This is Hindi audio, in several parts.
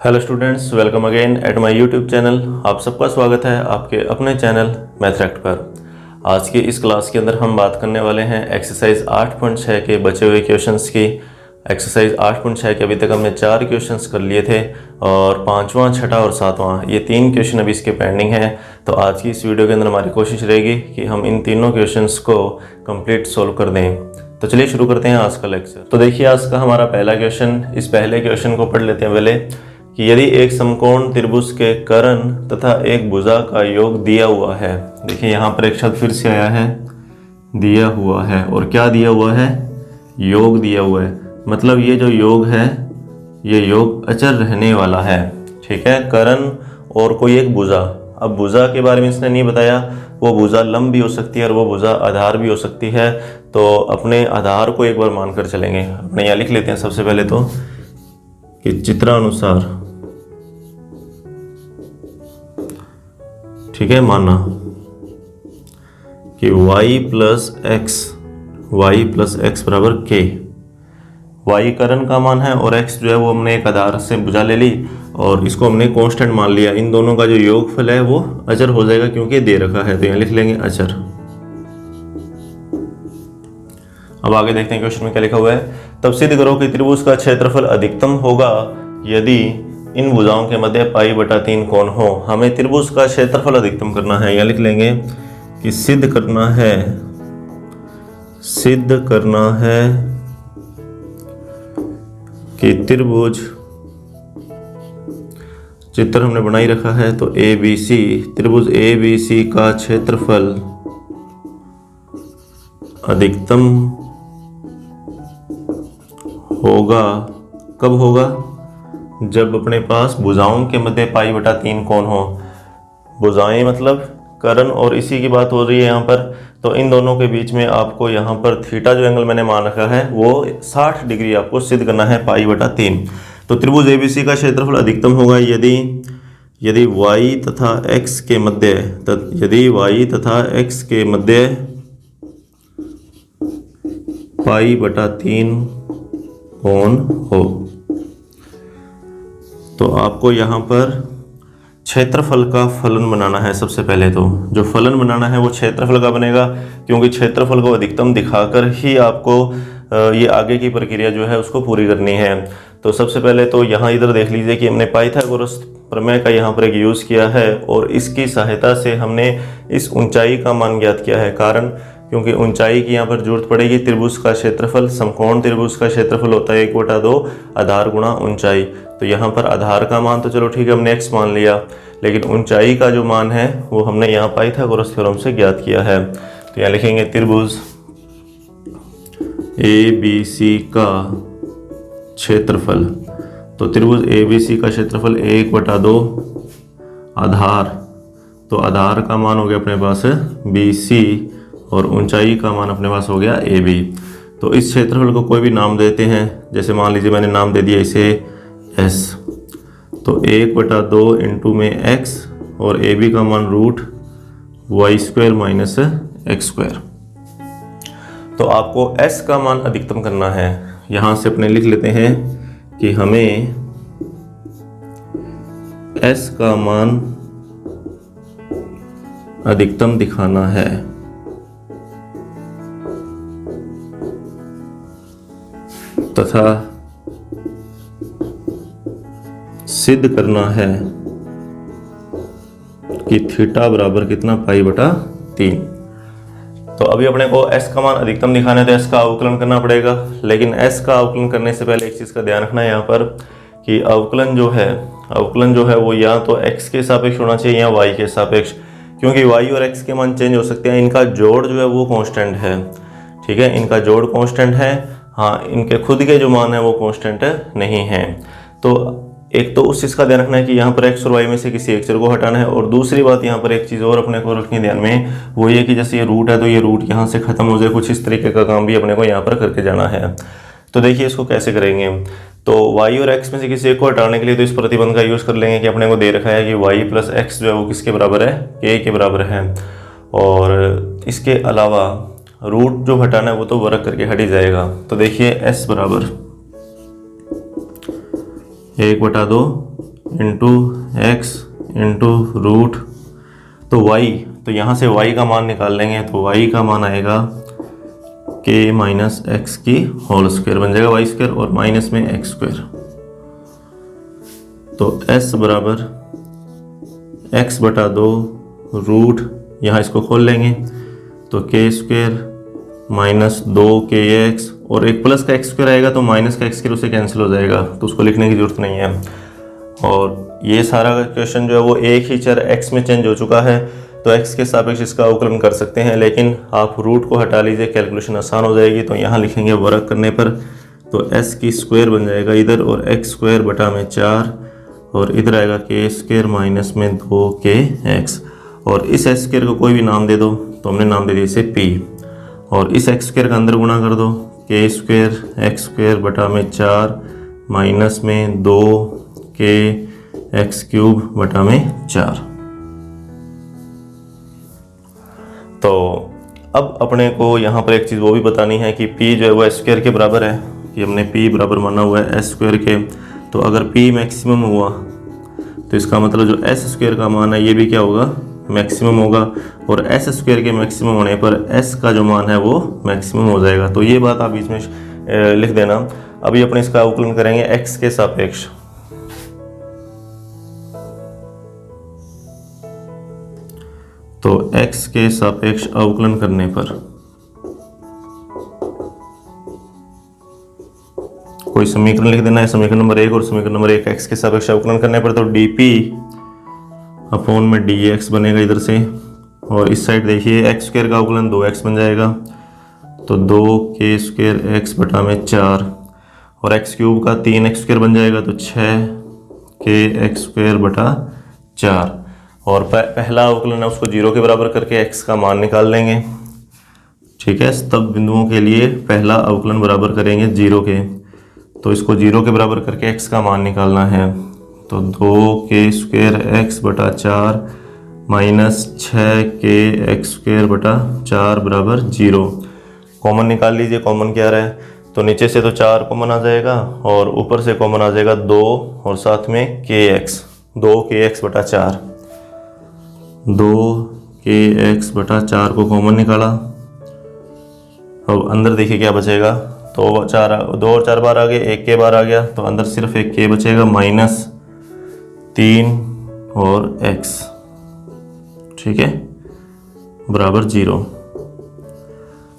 Hello students, welcome again at my YouTube channel. आप सबका स्वागत है आपके अपने चैनल मैथरेक्ट पर। आज की इस क्लास के अंदर हम बात करने वाले हैं एक्सरसाइज 8.6 के बचे हुए क्वेश्चंस की। एक्सरसाइज 8.6 के अभी तक हमने 4 क्वेश्चंस कर लिए थे और 5वां, 6ठा और 7वां ये 3 क्वेश्चन अभी इसके पेंडिंग हैं। तो आज की इस वीडियो के अंदर हमारी कोशिश रहेगी कि हम इन तीनों क्वेश्चंस को कंप्लीट सोल्व कर दें। तो चलिए शुरू करते हैं आज का लेक्चर। तो देखिए आज का हमारा पहला क्वेश्चन, इस पहले क्वेश्चन को पढ़ लेते हैं पहले कि यदि एक समकोण त्रिभुज के कर्ण तथा एक भुजा का योग दिया हुआ है। देखिए यहाँ पर एक शब्द फिर से आया है, दिया हुआ है। और क्या दिया हुआ है? योग दिया हुआ है। मतलब ये जो योग है ये योग अचर रहने वाला है। ठीक है, कर्ण और कोई एक भुजा। अब भुजा के बारे में इसने नहीं बताया, वो भुजा लंब भी हो सकती है और वो भुजा आधार भी हो सकती है। तो अपने आधार को एक बार मानकर चलेंगे। अपने यहाँ लिख लेते हैं सबसे पहले तो कि चित्रानुसार, ठीक है, माना कि y प्लस एक्स बराबर k। y कर्ण का मान है और x जो है वो हमने एक आधार से भुजा ले ली और इसको हमने कांस्टेंट मान लिया। इन दोनों का जो योगफल है वो अचर हो जाएगा क्योंकि दे रखा है, तो यहाँ लिख लेंगे अचर। अब आगे देखते हैं क्वेश्चन में क्या लिखा हुआ है। तब सिद्ध करो कि त्रिभुज का क्षेत्रफल अधिकतम होगा यदि इन भुजाओं के मध्य π/3 कोण हो। हमें त्रिभुज का क्षेत्रफल अधिकतम करना है। यहाँ लिख लेंगे कि सिद्ध करना है कि त्रिभुज, चित्र हमने बनाई रखा है तो ABC, त्रिभुज ABC का क्षेत्रफल अधिकतम होगा। कब होगा? जब अपने पास भुजाओं के मध्य π/3 कोण हो। भुजाएं मतलब कर्ण और इसी की बात हो रही है यहाँ पर। तो इन दोनों के बीच में आपको यहाँ पर थीटा जो एंगल मैंने मान रखा है वो 60 डिग्री आपको सिद्ध करना है π/3। तो त्रिभुज ABC का क्षेत्रफल अधिकतम होगा यदि y तथा x के मध्य π/3 कोण हो। तो आपको यहाँ पर क्षेत्रफल का फलन बनाना है। सबसे पहले तो जो फलन बनाना है वो क्षेत्रफल का बनेगा, क्योंकि क्षेत्रफल को अधिकतम दिखाकर ही आपको ये आगे की प्रक्रिया जो है उसको पूरी करनी है। तो सबसे पहले तो यहाँ इधर देख लीजिए कि हमने पाइथागोरस प्रमेय का यहाँ पर एक यूज़ किया है और इसकी सहायता से हमने इस ऊंचाई का मान ज्ञात किया है। कारण क्योंकि ऊंचाई की यहाँ पर जरूरत पड़ेगी। त्रिभुज का क्षेत्रफल, समकोण त्रिभुज का क्षेत्रफल होता है 1/2 आधार गुणा ऊंचाई। तो यहाँ पर आधार का मान तो चलो ठीक है हमने x मान लिया, लेकिन ऊंचाई का जो मान है वो हमने यहाँ पाइथागोरस थ्योरम से ज्ञात किया है। तो यहाँ लिखेंगे त्रिभुज ABC का क्षेत्रफल। तो त्रिभुज ABC का क्षेत्रफल 1/2 आधार, तो आधार का मान हो गया अपने पास BC और ऊंचाई का मान अपने पास हो गया AB। तो इस क्षेत्रफल को कोई भी नाम देते हैं, जैसे मान लीजिए मैंने नाम दे दिया इसे S। तो 1/2 इंटू में x और AB का मान √y² - x²। तो आपको S का मान अधिकतम करना है। यहाँ से अपने लिख लेते हैं कि हमें S का मान अधिकतम दिखाना है तथा सिद्ध करना है कि थीटा बराबर कितना π/3। तो अभी अपने को s का मान अधिकतम दिखाना है तो s का अवकलन करना पड़ेगा। लेकिन s का अवकलन करने से पहले एक चीज़ का ध्यान रखना है यहाँ पर कि अवकलन जो है वो या तो x के सापेक्ष होना चाहिए या y के सापेक्ष, क्योंकि y और x के मान चेंज हो सकते हैं। इनका जोड़ जो है वो कांस्टेंट है। ठीक है, इनका जोड़ कांस्टेंट है। हाँ, इनके खुद के जो मान है वो कांस्टेंट नहीं है। तो एक तो उस चीज़ का ध्यान रखना है कि यहाँ पर x और y में से किसी एक चर को हटाना है। और दूसरी बात यहाँ पर एक चीज़ और अपने को रखनी ध्यान में, वो ये कि जैसे ये रूट है तो ये रूट यहाँ से ख़त्म हो जाए, कुछ इस तरीके का काम भी अपने को यहाँ पर करके जाना है। तो देखिए इसको कैसे करेंगे। तो y और x में से किसी एक को हटाने के लिए तो इस प्रतिबंध का यूज़ कर लेंगे कि अपने को दे रखा है कि y प्लस x जो है वो किसके बराबर है? k के बराबर है। और इसके अलावा रूट जो हटाना है वो तो वर्ग करके हट ही जाएगा। तो देखिए s बराबर 1/2 इंटू एक्स इंटू रूट, तो y, तो यहाँ से y का मान निकाल लेंगे, तो y का मान आएगा k माइनस एक्स की होल स्क्वायर बन जाएगा वाई स्क्वायर और माइनस में एक्स स्क्वायर। तो s बराबर x बटा 2 रूट, यहाँ इसको खोल लेंगे तो k स्क्वायर माइनस 2kx और एक प्लस का एक्स स्क्वायर आएगा तो माइनस का एक्स स्क्वायर उसे कैंसिल हो जाएगा, तो उसको लिखने की ज़रूरत नहीं है। और ये सारा क्वेश्चन जो है वो एक ही चर x में चेंज हो चुका है, तो x के सापेक्ष इसका अवकलन कर सकते हैं, लेकिन आप रूट को हटा लीजिए, कैलकुलेशन आसान हो जाएगी। तो यहाँ लिखेंगे वर्क करने पर, तो s की स्क्वायर बन जाएगा इधर और एक्स स्क्वायर बटा में 4 और इधर आएगा k स्क्वायर माइनस में 2kx और इस x स्क्वायर को कोई भी नाम दे दो, तो हमने नाम दे दिया इसे p और इस x स्क्वायर का अंदर गुणा कर दो, k स्क्वायर एक्स स्क्वायर बटा में 4 माइनस में 2k एक्स क्यूब बटा में 4। तो अब अपने को यहाँ पर एक चीज़ वो भी बतानी है कि p जो है वो एस स्क्वायर के बराबर है, कि हमने p बराबर माना हुआ है एस स्क्वायर के। तो अगर p मैक्सिमम हुआ तो इसका मतलब जो एस स्क्वायर का मान है ये भी क्या होगा, मैक्सिमम होगा, और एस स्क्वायर के मैक्सिमम होने पर s का जो मान है वो मैक्सिमम हो जाएगा। तो ये बात आप बीच में लिख देना। अभी अपने इसका अवकलन करेंगे x के सापेक्ष, तो x के सापेक्ष अवकलन करने पर कोई समीकरण लिख देना है, समीकरण नंबर 1 और समीकरण नंबर 1 x के सापेक्ष अवकलन करने पर तो dp अपॉन में dx बनेगा इधर से, और इस साइड देखिए एक्स स्क्वायर का अवकलन 2x बन जाएगा, तो 2k स्क्वायर एक्स बटा में 4 और एक्स क्यूब का 3x स्क्वायर बन जाएगा, तो 6k एक्स स्क्वायर बटा 4। और पहला अवकलन है उसको 0 के बराबर करके x का मान निकाल लेंगे। ठीक है, तब बिंदुओं के लिए पहला अवकलन बराबर करेंगे 0 के, तो इसको 0 के बराबर करके x का मान निकालना है, तो 2k स्क्वायर एक्स बटा 4 माइनस 6k एक्स स्क्वायर बटा 4 बराबर 0। कॉमन निकाल लीजिए, कॉमन क्या रहा है, तो नीचे से तो 4 कॉमन आ जाएगा और ऊपर से कॉमन आ जाएगा 2 और साथ में kx, 2kx बटा 4, 2kx बटा 4 को कॉमन निकाला। अब अंदर देखिए क्या बचेगा, तो 2 और 4 बार आ गए, 1 k बार आ गया, तो अंदर सिर्फ एक k बचेगा माइनस 3 और x, ठीक है, बराबर 0।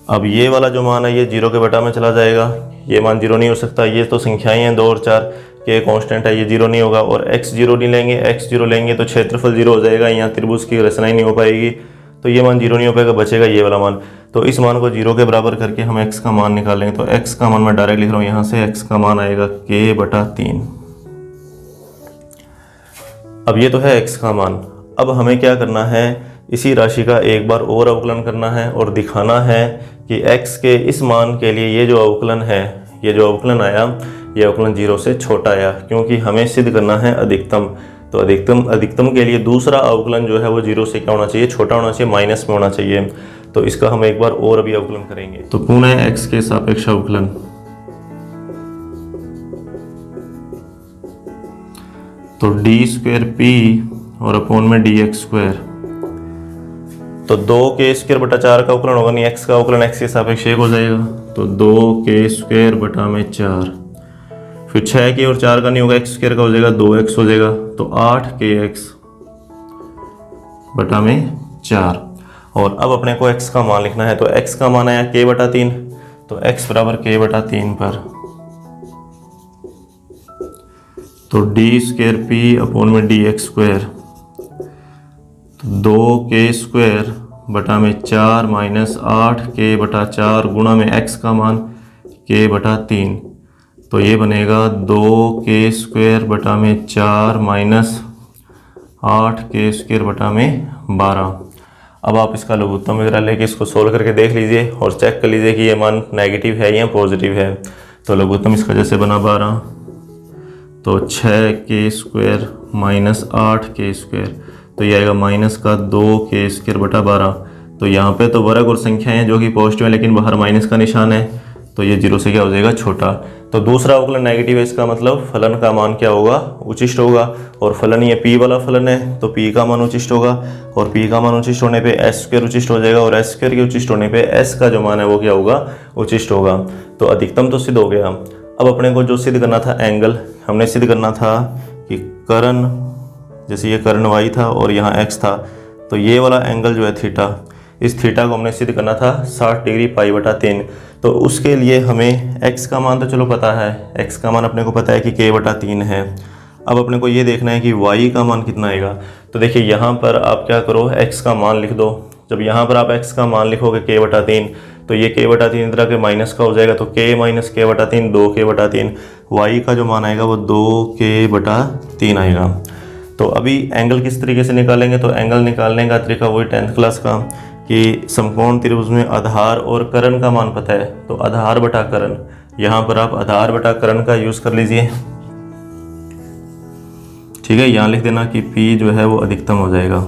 अब ये वाला जो मान है ये 0 के बटा में चला जाएगा, ये मान 0 नहीं हो सकता, ये तो संख्याएं हैं 2 और 4 के कांस्टेंट है, ये 0 नहीं होगा। और x 0 नहीं लेंगे, x 0 लेंगे तो क्षेत्रफल 0 हो जाएगा, यहाँ त्रिभुज की रचना ही नहीं हो पाएगी, तो ये मान 0 नहीं हो पाएगा, बचेगा ये वाला मान। तो इस मान को 0 के बराबर करके हम x का मान निकालेंगे, तो x का मान मैं डायरेक्ट लिख रहा हूँ यहाँ से, x का मान आएगा k बटा 3। अब ये तो है x का मान। अब हमें क्या करना है, इसी राशि का एक बार और अवकलन करना है और दिखाना है कि x के इस मान के लिए ये जो अवकलन है, ये जो अवकलन आया, ये अवकलन 0 से छोटा आया, क्योंकि हमें सिद्ध करना है अधिकतम। तो अधिकतम के लिए दूसरा अवकलन जो है वो 0 से क्या होना चाहिए, छोटा होना चाहिए, माइनस में होना चाहिए। तो इसका हम एक बार और अभी अवकलन करेंगे। तो पुनः x के सापेक्ष अवकलन, तो डी स्क्वायर पी और अपॉन में डी एक्स स्क्वायर, तो 2k स्क्वायर बटा 4 का अवकलन होगा नहीं, x का अवकलन x के सापेक्ष 1 हो जाएगा, तो 2k स्क्वायर बटा में 4, फिर 6k और 4 का नहीं होगा, x स्क्वायर का हो जाएगा 2x हो जाएगा, तो 8kx बटा में 4। और अब अपने को x का मान लिखना है, तो x का मान आया k बटा 3, तो x बराबर k बटा 3 पर, तो डी स्क्वायर पी अपॉन में डी एक्स स्क्वायर, तो 2k स्क्वायर बटा में 4 माइनस 8k बटा 4 गुणा में x का मान k बटा 3, तो ये बनेगा 2k स्क्वायर बटा में 4 माइनस 8k स्क्वायर बटा में 12। अब आप इसका लघुत्तम वगैरह लेके इसको सोल्व करके देख लीजिए और चेक कर लीजिए कि ये मान नेगेटिव है या पॉजिटिव है। तो लघुत्तम इसका जैसे बना 12, तो 6k square minus 8k square, तो ये आएगा माइनस का 2k स्क्वायर बटा 12। तो यहाँ पे तो वर्ग और संख्याएं हैं जो कि पॉजिटिव है, लेकिन बाहर माइनस का निशान है, तो ये 0 से क्या हो जाएगा, छोटा। तो दूसरा अवकलन नेगेटिव है, इसका मतलब फलन का मान क्या होगा, उचिष्ट होगा। और फलन ये p वाला फलन है तो p का मान उचिष्ट होगा, और p का मान उचिष्ट होने पे s स्क्वायर उचिष्ट हो जाएगा, और s स्क्वायर के उचिष्ट होने पे s का जो मान है वो क्या होगा, उचिष्ट होगा। तो अधिकतम तो सिद्ध हो गया। अब अपने को जो सिद्ध करना था एंगल, हमने सिद्ध करना था कि कर्ण, जैसे ये कर्ण y था और यहाँ x था, तो ये वाला एंगल जो है थीटा, इस थीटा को हमने सिद्ध करना था 60 डिग्री π/3। तो उसके लिए हमें x का मान तो चलो पता है, x का मान अपने को पता है कि k/3 है। अब अपने को ये देखना है कि y का मान कितना आएगा। तो देखिए यहाँ पर आप क्या करो, x का मान लिख दो। जब यहाँ पर आप x का मान लिखोगे k/3, तो ये k/3 तरह के माइनस का हो जाएगा, तो k - k/3 2k/3, y का जो मान आएगा वो 2k/3 आएगा। तो अभी एंगल किस तरीके से निकालेंगे, तो एंगल निकालने का तरीका वही 10th क्लास का कि समकोण त्रिभुज में आधार और कर्ण का मान पता है, तो आधार बटा कर्ण, यहाँ पर आप आधार बटा कर्ण का यूज़ कर लीजिए। ठीक है, यहाँ लिख देना कि P जो है वो अधिकतम हो जाएगा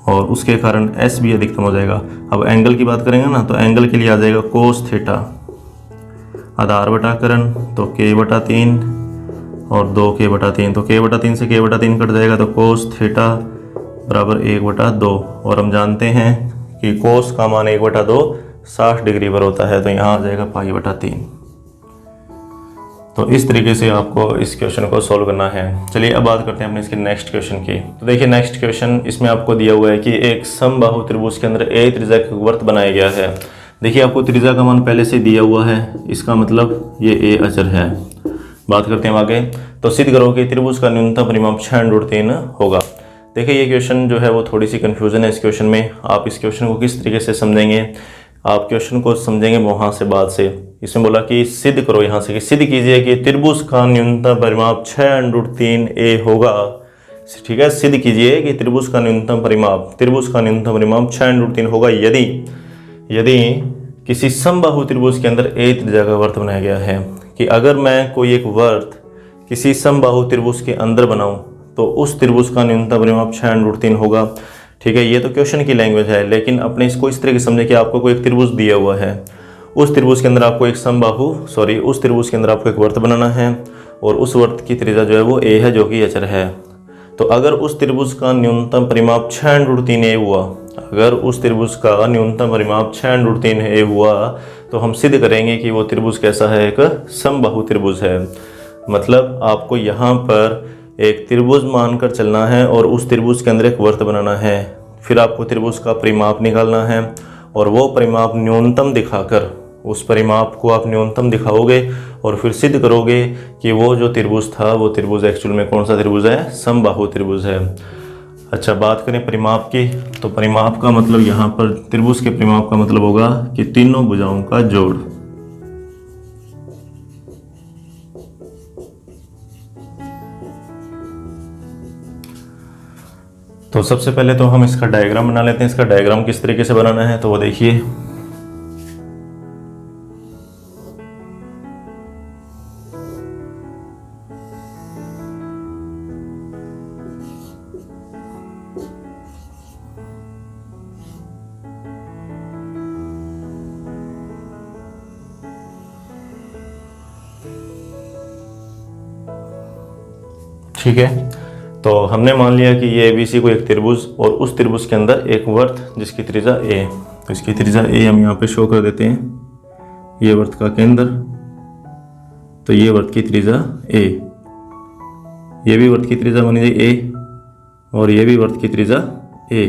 और उसके कारण S भी अधिकतम हो जाएगा। अब एंगल की बात करेंगे ना, तो एंगल के लिए आ जाएगा कोस थीटा, आधार बटा कर्ण तो k/3 और 2k/3, तो k/3 से k/3 कट जाएगा, तो कोस थीटा बराबर 1/2। और हम जानते हैं कि कोस का मान 1/2 60 डिग्री पर होता है, तो यहाँ आ जाएगा π/3। तो इस तरीके से आपको इस क्वेश्चन को सॉल्व करना है। चलिए अब बात करते हैं अपने इसके नेक्स्ट क्वेश्चन की। तो देखिए नेक्स्ट क्वेश्चन, इसमें आपको दिया हुआ है कि एक समबाहु त्रिभुज के अंदर a त्रिज्या का वर्त बनाया गया है। देखिए आपको त्रिज्या का मान पहले से दिया हुआ है, इसका मतलब ये a अचर है। बात करते हैं आगे। तो सिद्ध करो कि त्रिभुज का न्यूनतम परिमाप 6√3 होगा। देखिए ये क्वेश्चन जो है वो थोड़ी सी कन्फ्यूजन है इस क्वेश्चन में। आप इस क्वेश्चन को किस तरीके से समझेंगे, आप क्वेश्चन को समझेंगे वहाँ से बाद से। इसमें बोला कि सिद्ध करो, यहाँ से कि सिद्ध कीजिए कि त्रिभुज का न्यूनतम परिमाप 6√3a होगा। ठीक है, सिद्ध कीजिए कि त्रिभुज का न्यूनतम परिमाप 6√3 होगा यदि किसी समबाहु त्रिभुज के अंदर a त्रिज्या का वर्त बनाया गया है। कि अगर मैं कोई एक वर्त किसी समबाहु त्रिभुज के अंदर बनाऊं तो उस त्रिभुज का न्यूनतम परिमाप 6√3 होगा। ठीक है, ये तो क्वेश्चन की लैंग्वेज है, लेकिन अपने इसको इस तरीके से समझे कि आपको कोई एक त्रिभुज दिया हुआ है, उस त्रिभुज के अंदर आपको उस त्रिभुज के अंदर आपको एक वर्त बनाना है और उस वर्त की त्रिज्या जो है वो a है, जो कि अचर है। तो अगर उस त्रिभुज का न्यूनतम परिमाप 6√3a हुआ, अगर उस त्रिभुज का न्यूनतम परिमाप 6√3a हुआ, तो हम सिद्ध करेंगे कि वो त्रिभुज कैसा है, एक समबाहु त्रिभुज है। मतलब आपको यहाँ पर एक त्रिभुज मानकर चलना है और उस त्रिभुज के अंदर एक वर्त बनाना है। फिर आपको त्रिभुज का परिमाप निकालना है और वो परिमाप न्यूनतम दिखाकर, उस परिमाप को आप न्यूनतम दिखाओगे और फिर सिद्ध करोगे कि वो जो त्रिभुज था वो त्रिभुज एक्चुअल में कौन सा त्रिभुज है, समबाहु त्रिभुज है। अच्छा, बात करें परिमाप की, तो परिमाप का मतलब यहाँ पर त्रिभुज के परिमाप का मतलब होगा कि तीनों भुजाओं का जोड़। तो सबसे पहले तो हम इसका डायग्राम बना लेते हैं। इसका डायग्राम किस तरीके से बनाना है तो वो देखिए। ठीक है, तो हमने मान लिया कि ये ABC को एक त्रिभुज और उस त्रिभुज के अंदर एक वर्त जिसकी त्रिज्या a, तो इसकी त्रिज्या a हम यहाँ पे शो कर देते हैं। ये वर्त का केंद्र, तो ये वर्त की त्रिज्या a, ये भी वर्त की त्रिज्या बनी जाए a और ये भी वर्त की त्रिज्या a।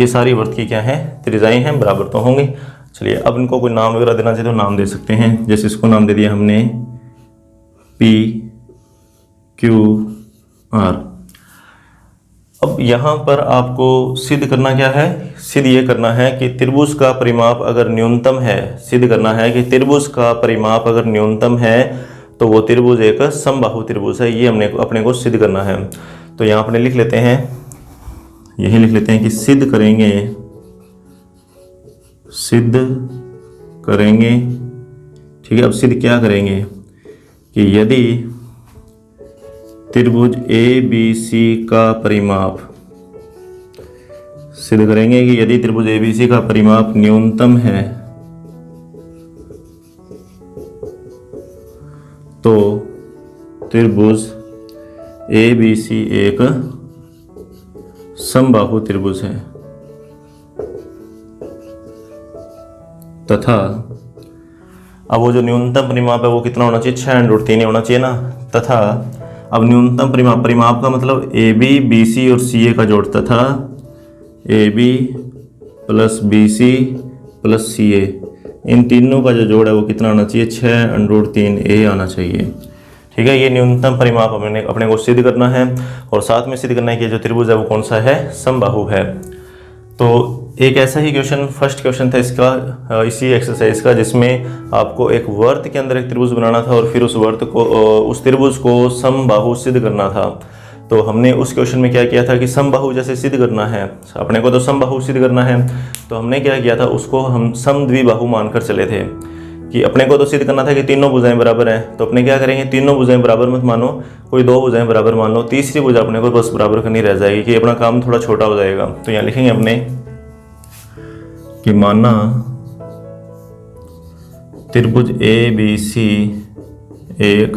ये सारी वर्त की क्या है, त्रिज्याएं हैं, बराबर तो होंगी। चलिए अब इनको कोई नाम वगैरह देना चाहिए तो नाम दे सकते हैं। जैसे इसको नाम दे दिया हमने P Q R। अब यहाँ पर आपको सिद्ध करना क्या है, सिद्ध ये करना है कि त्रिभुज का परिमाप अगर न्यूनतम है, सिद्ध करना है कि त्रिभुज का परिमाप अगर न्यूनतम है तो वो त्रिभुज एक समबाहु त्रिभुज है। ये हमने अपने को सिद्ध करना है। तो यहाँ अपने लिख लेते हैं, यही लिख लेते हैं कि सिद्ध करेंगे। ठीक है, अब सिद्ध क्या करेंगे कि यदि त्रिभुज ABC का परिमाप, सिद्ध करेंगे कि यदि त्रिभुज ABC का परिमाप न्यूनतम है त्रिभुज ABC एक समबाहु त्रिभुज है तथा अब वो जो न्यूनतम परिमाप है वो कितना होना चाहिए, 6√3 होना चाहिए ना। तथा अब न्यूनतम परिमाप का मतलब AB BC और CA का जोड़, तथा AB plus BC plus CA इन तीनों का जो जोड़ है वो कितना आना चाहिए, 6√3A आना चाहिए। ठीक है, ये न्यूनतम परिमाप अपने को सिद्ध करना है और साथ में सिद्ध करना है कि जो त्रिभुज है वो कौन सा है, समबाहु है। तो एक ऐसा ही क्वेश्चन, फर्स्ट क्वेश्चन था इसका, इसी एक्सरसाइज का, जिसमें आपको एक वर्त के अंदर एक त्रिभुज बनाना था और फिर उस त्रिभुज को समबाहु सिद्ध करना था। तो हमने उस क्वेश्चन में क्या किया था कि समबाहु जैसे सिद्ध करना है, अपने को तो समबाहु सिद्ध करना है, तो हमने क्या किया था, उसको हम समद्विबाहु मानकर चले थे कि अपने को तो सिद्ध करना था कि तीनों भुजाएं बराबर हैं। तो अपने क्या करेंगे, तीनों भुजाएं बराबर मत मानो, कोई दो भुजाएं बराबर मान लो, तीसरी भुजा अपने को बस बराबर करनी रह जाएगी कि अपना काम थोड़ा छोटा हो जाएगा। तो यहाँ लिखेंगे अपने कि माना त्रिभुज ABC एक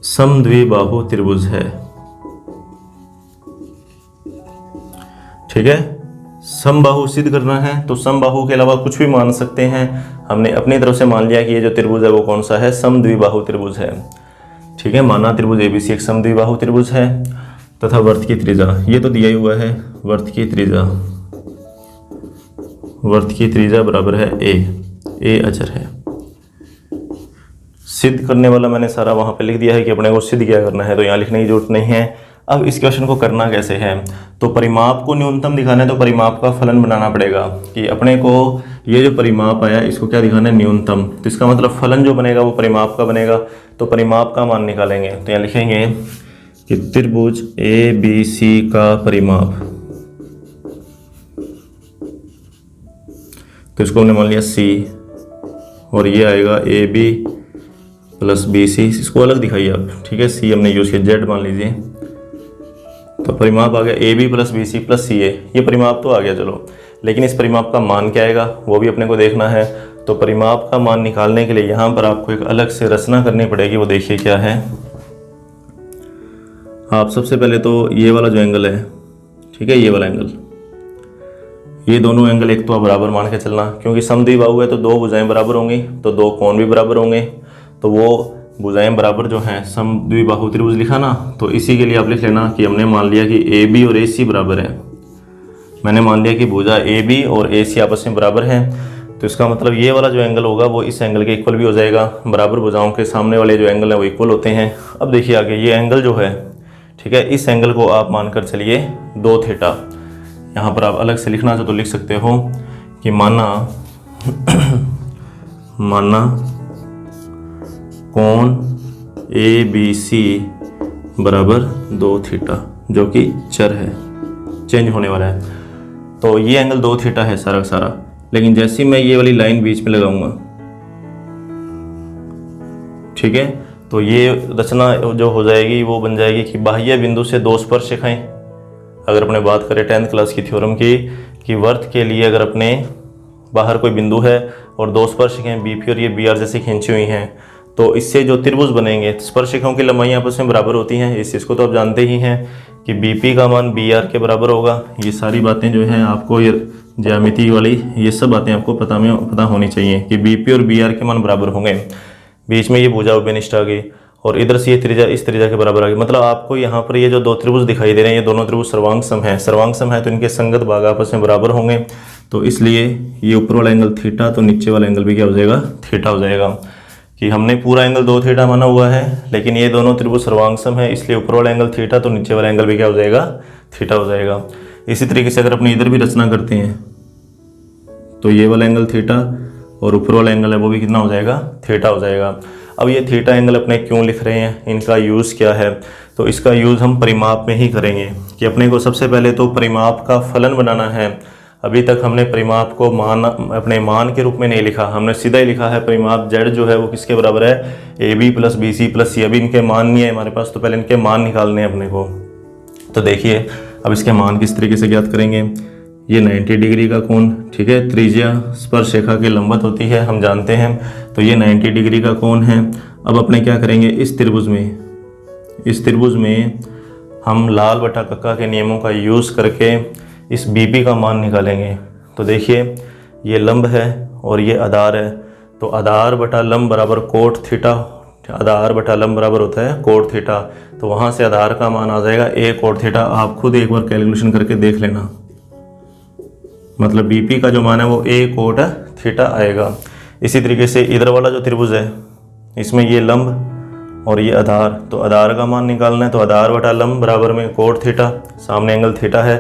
समद्विबाहु त्रिभुज है। ठीक है, समबाहु सिद्ध करना है तो समबाहु के अलावा कुछ भी मान सकते हैं। हमने अपनी तरफ से मान लिया कि ये जो त्रिभुज है वो कौन सा है, समद्विबाहु त्रिभुज है। ठीक है, माना त्रिभुज ABC एक समद्विबाहु त्रिभुज है तथा वर्त की त्रिज्या, ये तो दिया ही हुआ है, वर्त की त्रिज्या बराबर है a अचर है। सिद्ध करने वाला मैंने सारा वहां पे लिख दिया है कि अपने को सिद्ध क्या करना है, तो यहाँ लिखने की जरूरत नहीं है। अब इस क्वेश्चन को करना कैसे है, तो परिमाप को न्यूनतम दिखाना है तो परिमाप का फलन बनाना पड़ेगा कि अपने को ये जो परिमाप आया इसको क्या दिखाना है, न्यूनतम। तो इसका मतलब फलन जो बनेगा वो परिमाप का बनेगा, तो परिमाप का मान निकालेंगे। तो यहाँ लिखेंगे कि त्रिभुज ABC का परिमाप, तो इसको हमने मान लिया C और ये आएगा AB प्लस BC, इसको अलग दिखाइए आप। ठीक है, C हमने यूज किया, Z मान लीजिए, तो परिमाप आ गया AB plus BC plus CA। ये परिमाप तो आ गया, चलो, लेकिन इस परिमाप का मान क्या आएगा वो भी अपने को देखना है। तो परिमाप का मान निकालने के लिए यहाँ पर आपको एक अलग से रचना करनी पड़ेगी, वो देखिए क्या है। आप सबसे पहले तो ये वाला जो एंगल है, ठीक है, ये वाला एंगल, ये दोनों एंगल एक तो आप बराबर मान के चलना, क्योंकि समद्विबाहु है तो दो भुजाएं बराबर होंगी तो दो कोण भी बराबर होंगे। तो वो भुजाएं बराबर जो हैं, समद्विबाहु त्रिभुज लिखा ना, तो इसी के लिए आप लिख लेना कि हमने मान लिया कि AB और AC बराबर है। मैंने मान लिया कि भुजा AB और AC आपस में बराबर हैं, तो इसका मतलब ये वाला जो एंगल होगा वो इस एंगल के इक्वल भी हो जाएगा। बराबर भुजाओं के सामने वाले जो एंगल है वो इक्वल होते हैं। अब देखिए आगे, ये एंगल जो है, ठीक है, इस एंगल को आप मानकर चलिए 2 थीटा। यहाँ पर आप अलग से लिखना चाहो तो लिख सकते हो कि माना कोण ABC बराबर 2 थीटा, जो कि चर है, चेंज होने वाला है। तो ये एंगल 2 थीटा है सारा का सारा, लेकिन जैसे ही मैं ये वाली लाइन बीच में लगाऊंगा, ठीक है, तो ये रचना जो हो जाएगी वो बन जाएगी कि बाह्य बिंदु से दो स्पर्शरेखाएं। अगर अपने बात करें 10th क्लास की थ्योरम की, कि वर्त के लिए अगर अपने बाहर कोई बिंदु है और दो स्पर्शरेखाएं BP और ये BR जैसे खींची हुई हैं, तो इससे जो त्रिभुज बनेंगे, स्पर्शरेखाओं की लंबाई आपस में बराबर होती हैं। इस चीज़ को तो आप जानते ही हैं कि BP का मान BR के बराबर होगा। ये सारी बातें जो हैं आपको, ये ज्यामिति वाली ये सब बातें आपको पता होनी चाहिए कि BP और BR के मान बराबर होंगे। बीच में ये भुजा उभयनिष्ठ आ गई और इधर से ये त्रिज्या इस त्रिज्या के बराबर आ गई। मतलब आपको यहाँ पर ये जो दो त्रिभुज दिखाई दे रहे हैं, ये दोनों त्रिभुज सर्वांग सम है। सर्वांग सम है तो इनके संगत भाग आपस में बराबर होंगे। तो इसलिए ये ऊपर वाला एंगल थीटा, तो नीचे वाला एंगल भी क्या हो जाएगा, थीटा हो जाएगा। कि हमने पूरा एंगल 2 थीटा माना हुआ है, लेकिन ये दोनों त्रिभुज सर्वांग सम है, इसलिए ऊपर वाला एंगल थीटा, तो नीचे वाला एंगल भी क्या हो जाएगा, थीटा हो जाएगा। इसी तरीके से अगर अपने इधर भी रचना करते हैं तो ये वाला एंगल थीटा और ऊपर वाला एंगल है वो भी कितना हो जाएगा, थीटा हो जाएगा। अब ये थीटा एंगल अपने क्यों लिख रहे हैं, इनका यूज़ क्या है, तो इसका यूज़ हम परिमाप में ही करेंगे। कि अपने को सबसे पहले तो परिमाप का फलन बनाना है। अभी तक हमने परिमाप को अपने मान के रूप में नहीं लिखा, हमने सीधा ही लिखा है परिमाप z जो है वो किसके बराबर है, AB plus BC plus C। अभी इनके मान नहीं है हमारे पास, तो पहले इनके मान निकालने हैं अपने को। तो देखिए अब इसके मान किस तरीके से ज्ञात करेंगे। ये 90 डिग्री का कोण, ठीक है, त्रिज्या स्पर्शरेखा के लंबवत होती है, हम जानते हैं। तो ये 90 डिग्री का कोण है। अब अपने क्या करेंगे, इस त्रिभुज में इस त्रिभुज में हम लाल बटा कक्का के नियमों का यूज़ करके इस बीपी का मान निकालेंगे। तो देखिए ये लंब है और ये आधार है, तो आधार बटा लंब बराबर कोट थीटा, आधार बटा लंब बराबर होता है कोट थीटा। तो वहाँ से आधार का मान आ जाएगा ए कोट थीटा। आप खुद एक बार कैलकुलेशन करके देख लेना, मतलब बीपी का जो मान है वो ए कोट थीटा आएगा। इसी तरीके से इधर वाला जो त्रिभुज है इसमें ये लंब और ये आधार, तो आधार का मान निकालना है। तो आधार बटा लंब बराबर में कोट थीटा, सामने एंगल थीटा है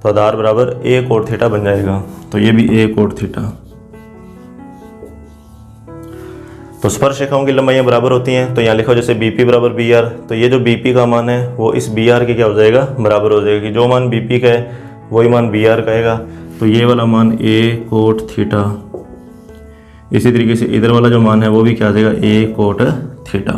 तो आधार बराबर ए कोट थीटा बन जाएगा। तो ये भी ए कोट थीटा। तो स्पर्श रेखाओं की लंबाइयाँ बराबर होती हैं, तो यहाँ लिखो जैसे बीपी बराबर बी आर, तो ये जो बीपी का मान है वो इस बी आर के क्या हो जाएगा, बराबर हो जाएगी। जो मान बीपी का है वही मान बी आर का आएगा। तो ये वाला मान ए कोट थीटा, इसी तरीके से इधर वाला जो मान है वो भी क्या आ जाएगा, ए कोट थीटा।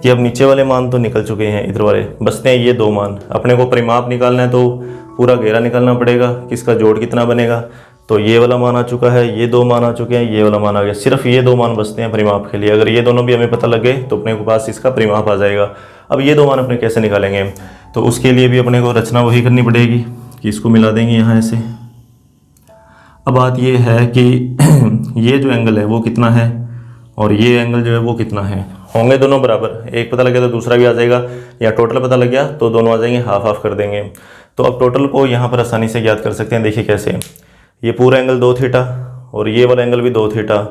कि अब नीचे वाले मान तो निकल चुके हैं, इधर वाले बचते हैं ये दो मान। अपने को परिमाप निकालना है तो पूरा घेरा निकालना पड़ेगा कि इसका जोड़ कितना बनेगा। तो ये वाला मान आ चुका है, ये दो मान आ चुके हैं, ये वाला मान आ गया। सिर्फ ये दो मान बचते हैं परिमाप के लिए। अगर ये दोनों भी हमें पता लग गए तो अपने को पास इसका परिमाप आ जाएगा। अब ये दो मान अपने कैसे निकालेंगे, तो उसके लिए भी अपने को रचना वही करनी पड़ेगी कि इसको मिला देंगे यहाँ ऐसे। अब बात ये है कि ये जो एंगल है वो कितना है और ये एंगल जो है वो कितना है। होंगे दोनों बराबर, एक पता लग गया तो दूसरा भी आ जाएगा, या टोटल पता लग गया तो दोनों आ जाएंगे, हाफ हाफ कर देंगे। तो अब टोटल को यहाँ पर आसानी से ज्ञात कर सकते हैं। देखिए कैसे, ये पूरा एंगल 2 थीटा और ये वाला एंगल भी 2 थीटा,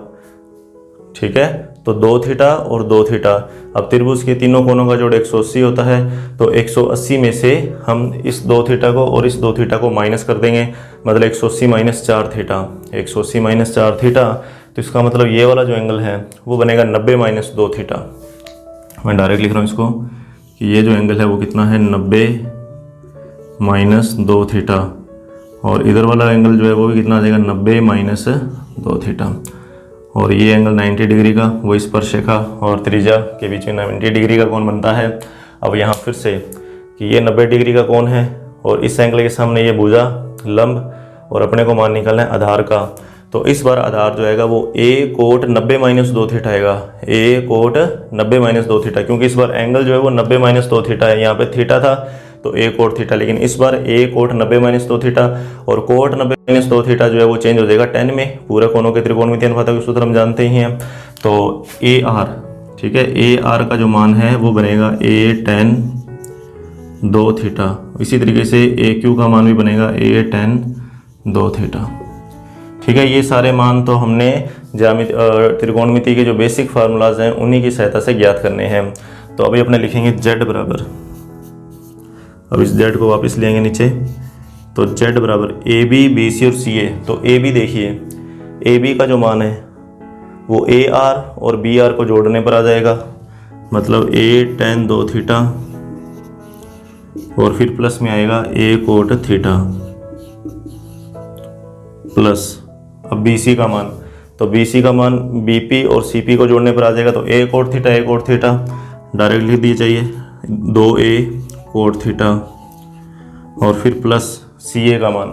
ठीक है। तो 2 थीटा और 2 थीटा। अब त्रिभुज के तीनों कोनों का जोड़ 180 होता है, तो 180 में से हम इस 2 थीटा को और इस 2 थीटा को माइनस कर देंगे, मतलब 180 माइनस 4 थीटा, 180 माइनस 4 थीटा। तो इसका मतलब ये वाला जो एंगल है वो बनेगा 90 माइनस 2 थीटा। मैं डायरेक्ट लिख रहा हूँ इसको कि ये जो एंगल है वो कितना है, 90 माइनस 2 थीटा, और इधर वाला एंगल जो है वो भी कितना आ जाएगा, 90 माइनस 2 थीटा। और ये एंगल 90 डिग्री का, वो स्पर्श रेखा और त्रिज्या के बीच में 90 डिग्री का कोण बनता है। अब यहाँ फिर से कि ये 90 डिग्री का कोण है और इस एंगल के सामने ये भुजा लंब, और अपने को मान निकालना है आधार का। तो इस बार आधार जो आएगा वो ए कोट 90 माइनस 2 थीटा आएगा, ए कोट 90 माइनस 2 थीटा, क्योंकि इस बार एंगल जो है वो 90 माइनस 2 थीटा है। यहाँ पे थीटा था तो ए कोट थीटा, लेकिन इस बार ए कोट 90 माइनस 2 थीटा, और कोट 90 माइनस 2 थीटा जो है वो चेंज हो जाएगा tan में। पूरा कोनों के त्रिकोणमितीय अनुपातों के सूत्र हम जानते ही हैं। तो ए आर, ठीक है, ए आर का जो मान है वो बनेगा ए tan 2 थीटा। इसी तरीके से ए क्यू का मान भी बनेगा ए tan 2 थीटा, ठीक है। ये सारे मान तो हमने ज्यामिति त्रिकोणमिति के जो बेसिक फार्मूलाज हैं उन्हीं की सहायता से ज्ञात करने हैं। तो अभी अपने लिखेंगे z बराबर, अब इस z को वापस लेंगे नीचे, तो z बराबर ए बी, बी सी और सी ए। तो ए बी देखिए, ए बी का जो मान है वो ए आर और बी आर को जोड़ने पर आ जाएगा, मतलब ए tan 2 थीटा और फिर प्लस में आएगा ए कोट थीटा प्लस। अब बी सी का मान, तो बी सी का मान बी पी और सी पी को जोड़ने पर आ जाएगा, तो ए कोट थीटा डायरेक्ट लिख दिए चाहिए, 2a कोट थीटा और फिर प्लस सी ए का मान।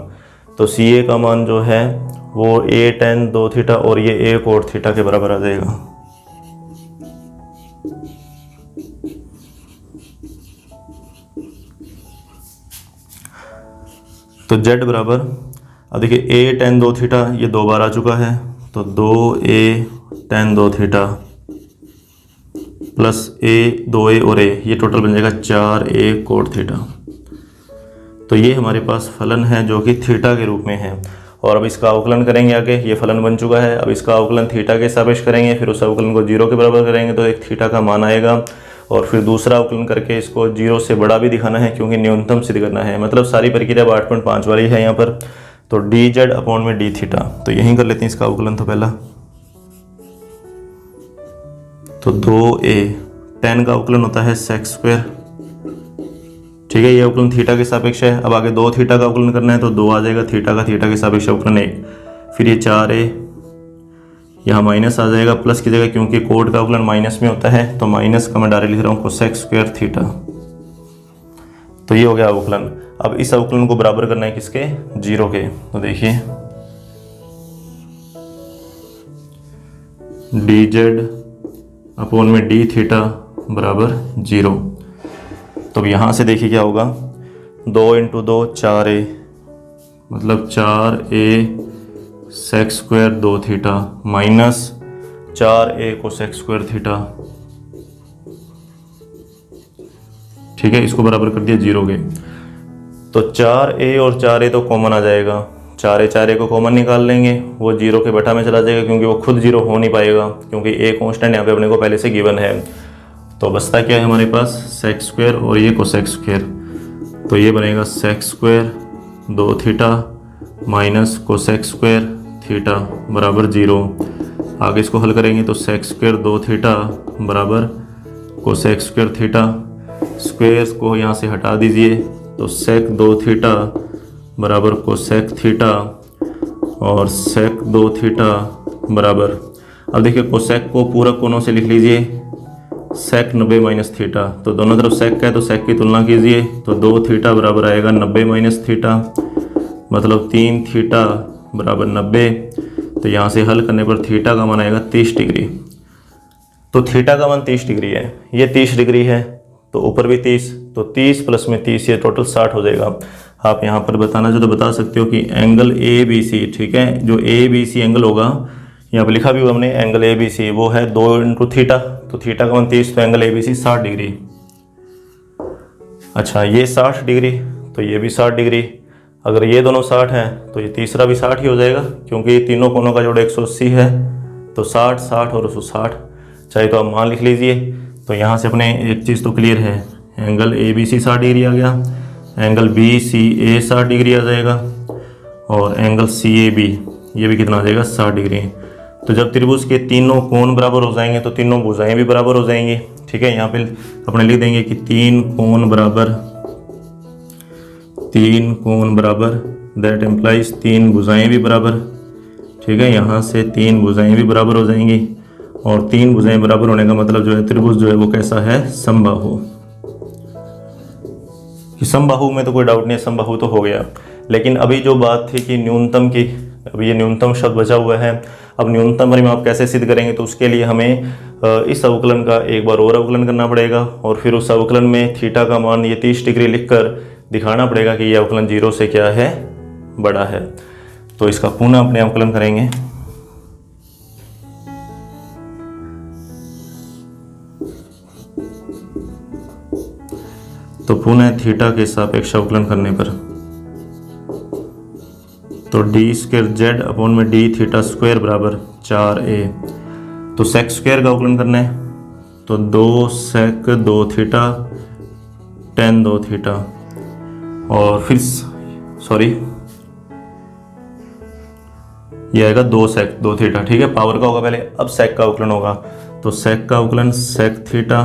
तो सी ए का मान जो है वो ए tan 2 थीटा और ये ए कोट थीटा के बराबर आ जाएगा। तो z बराबर, अब देखिए ए tan 2 थीटा ये 2 बार आ चुका है, तो 2a tan 2 थीटा प्लस ए 2a और a, ये टोटल बन जाएगा 4a कोट थीटा। तो ये हमारे पास फलन है जो कि थीटा के रूप में है। और अब इसका अवकलन करेंगे आगे, ये फलन बन चुका है। अब इसका अवकलन थीटा के सापेक्ष करेंगे, फिर उस अवकलन को 0 के बराबर करेंगे तो एक थीटा का मान आएगा, और फिर दूसरा अवकलन करके इसको 0 से बड़ा भी दिखाना है क्योंकि न्यूनतम सिद्ध करना है। मतलब सारी प्रक्रिया 8.5 वाली है यहाँ पर। तो डी जेड अपॉन में डी थीटा, तो यहीं कर लेते हैं इसका अवकलन। तो पहला तो 2a tan का अवकलन होता है sec स्क्वायर, ठीक है, ये अवकलन थीटा के सापेक्ष है। अब आगे 2 थीटा का अवकलन करना है तो 2 आ जाएगा थीटा का, थीटा के सापेक्ष अवकलन 1, फिर ये 4a यहाँ माइनस आ जाएगा प्लस की जगह, क्योंकि कोड का अवकलन माइनस में होता है तो माइनस का मैं डायरेक्ट लिख रहा हूँ कोसेक स्क्वायर थीटा। तो ये हो गया अवकलन। अब इस अवकलन को बराबर करना है किसके, 0 के। तो देखिए डी जेड अपॉन में डी थीटा बराबर 0। तो अब यहाँ से देखिए क्या होगा, 2 × 2 4a, मतलब 4a sec square 2 theta minus 4a cosec square theta. ठीक है, इसको बराबर कर दिया 0 के। तो 4a और 4a तो कॉमन आ जाएगा, 4a को कॉमन निकाल लेंगे, वो 0 के बटा में चला जाएगा क्योंकि वो खुद 0 हो नहीं पाएगा क्योंकि a कांस्टेंट यहाँ पे अपने को पहले से गिवन है। तो बचता क्या है हमारे पास, सेक स्क्वायर और ये कोसेक स्क्वायर। तो ये बनेगा sec square 2 theta minus cosec square theta बराबर 0। आगे इसको हल करेंगे तो सेक स्क्वायर 2 थीटा बराबर कोसेक स्क्वायर थीटा। स्क्वायर को यहाँ से हटा दीजिए तो सेक 2 थीटा बराबर कोसेक थीटा और सेक 2 थीटा बराबर, अब देखिए कोसेक को पूरक कोणों से लिख लीजिए, सेक 90 माइनस थीटा। तो दोनों तरफ सेक है तो सेक की तुलना कीजिए, तो 2 थीटा बराबर आएगा 90 माइनस थीटा, मतलब 3 थीटा बराबर 90। तो यहाँ से हल करने पर थीटा का मान आएगा 30 डिग्री। तो थीटा का मान 30 डिग्री है, ये 30 डिग्री है तो ऊपर भी 30, तो 30 प्लस में 30 ये टोटल 60 हो जाएगा। आप यहाँ पर बताना चाहो तो बता सकते हो कि एंगल ABC, ठीक है, जो ABC एंगल होगा, यहाँ पर लिखा भी हुआ हमने एंगल ABC, वो है 2 × थीटा, तो थीटा का मान 30, तो एंगल ABC 60 डिग्री। अच्छा, ये 60 डिग्री तो ये भी 60 डिग्री। अगर ये दोनों 60 हैं तो ये तीसरा भी 60 ही हो जाएगा क्योंकि तीनों कोनों का जोड़ 180 है। तो 60 60 और 160, चाहे तो आप मान लिख लीजिए। तो यहाँ से अपने एक चीज़ तो क्लियर है, एंगल ABC 60 डिग्री आ गया, एंगल BCA 60 डिग्री आ जाएगा और एंगल CAB ये भी कितना आ जाएगा, 60 डिग्री। तो जब त्रिभुज के तीनों कोण बराबर हो जाएंगे तो तीनों भुजाएं भी बराबर हो जाएंगी। ठीक है, यहाँ पे अपने लिख देंगे कि 3 कोण बराबर दैट एम्प्लाइज 3 भुजाएं भी बराबर। ठीक है, यहाँ से 3 भुजाएं भी बराबर हो जाएंगी और 3 भुजाएं बराबर होने का मतलब जो है त्रिभुज जो है वो कैसा है, समबाहु। समबाहु में तो कोई डाउट नहीं है, समबाहु तो हो गया। लेकिन अभी जो बात थी कि न्यूनतम की, अब ये न्यूनतम शब्द बचा हुआ है। अब न्यूनतम परिमाप कैसे सिद्ध करेंगे, तो उसके लिए हमें इस अवकलन का एक बार और अवकलन करना पड़ेगा और फिर उस अवकलन में थीटा का मान ये 30 डिग्री लिखकर दिखाना पड़ेगा कि ये अवकलन 0 से क्या है, बड़ा है। तो इसका पुनः अपने अवकलन करेंगे। तो पुनः थीटा के सापेक्ष अवकलन करने पर तो डी स्क्वायर जेड अपॉन में डी थीटा स्क्वायर बराबर 4a। तो सेक स्क्वायर का अवकलन करना है तो 2 सेक 2 थीटा tan 2 थीटा और फिर ये आएगा 2 सेक 2 थीटा। ठीक है, पावर का होगा पहले, अब सेक का अवकलन होगा। तो सेक का अवकलन सेक थीटा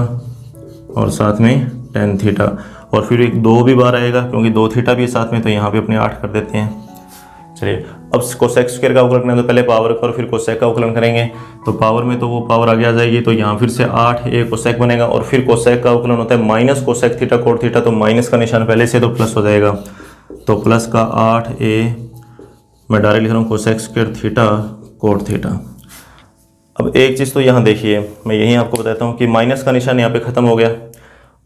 और साथ में tan थीटा और फिर एक 2 भी बार आएगा क्योंकि 2 थीटा भी साथ में, तो यहाँ पे अपने 8 कर देते हैं। चलिए, अब कोसेक स्क्वायर का अवकलन करना है तो पहले पावर का और फिर कोसेक का अवकलन करेंगे। तो पावर में तो वो पावर आगे आ जाएगी, तो यहाँ फिर से 8a कोसेक बनेगा और फिर कोसेक का अवकलन होता है minus cosec theta cot theta, तो माइनस का निशान पहले से तो प्लस हो जाएगा। तो प्लस का 8a, मैं डायरेक्ट लिख रहा हूँ cosec square theta cot theta. अब एक चीज़ तो यहाँ देखिए, मैं यही आपको बताता हूँ कि माइनस का निशान यहाँ पे ख़त्म हो गया।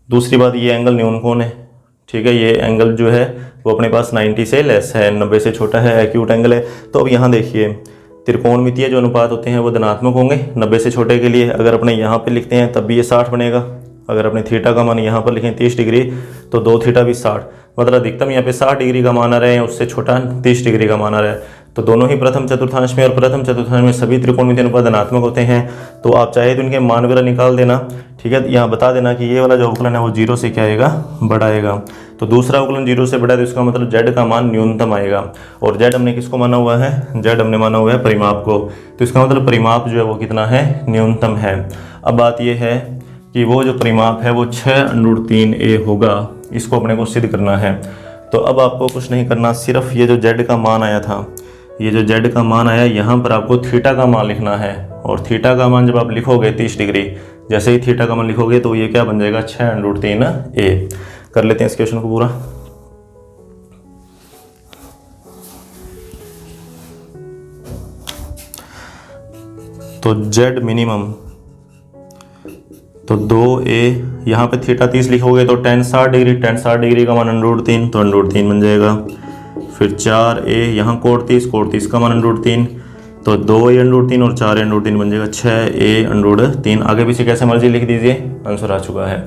दूसरी बात, ये एंगल न्यून कोण है। ठीक है, ये एंगल जो है वो अपने पास 90 से लेस है, 90 से छोटा है, एक्यूट एंगल है। तो अब यहाँ देखिए, त्रिकोणमितीय जो अनुपात होते हैं वो धनात्मक होंगे 90 से छोटे के लिए। अगर अपने यहाँ पे लिखते हैं तब भी ये 60 बनेगा। अगर अपने थीटा का मान यहाँ पर लिखें 30 डिग्री तो 2 थीटा भी 60, मतलब अधिकतम यहाँ पे 60 डिग्री का मान आ रहा है, उससे छोटा 30 डिग्री का मान आ रहा है। तो दोनों ही प्रथम चतुर्थांश में और प्रथम चतुर्थांश में सभी त्रिकोणमितीय अनुपात धनात्मक होते हैं। तो आप चाहे तो इनके मान वगैरह निकाल देना। ठीक है, यहाँ बता देना कि ये वाला जो अवकलन है वो 0 से क्या आएगा, बड़ा आएगा। तो दूसरा अवकलन 0 से बड़ा है तो इसका मतलब z का मान न्यूनतम आएगा। और z हमने किसको माना हुआ है, z हमने माना हुआ है परिमाप को। तो इसका मतलब परिमाप जो है वो कितना है, न्यूनतम है। अब बात ये है कि वो जो परिमाप है वो 6√3a होगा, इसको अपने को सिद्ध करना है। तो अब आपको कुछ नहीं करना, सिर्फ ये जो z का मान आया था, ये जो z का मान आया, यहाँ पर आपको थीटा का मान लिखना है। और थीटा का मान जब आप लिखोगे 30 डिग्री, जैसे ही थीटा का मान लिखोगे तो ये क्या बन जाएगा, 6√3a। कर लेते हैं इस क्वेश्चन को पूरा। तो z मिनिमम तो 2a यहाँ पे थीटा 30 लिखोगे तो tan 60 डिग्री, tan 60 डिग्री का मान √3, तो √3 बन जाएगा। फिर 4a, यहाँ कोण 30 का मान √3, तो 2a √3 और 4a √3 बन जाएगा 6a √3। आगे पीछे कैसे मर्जी लिख दीजिए, आंसर आ चुका है।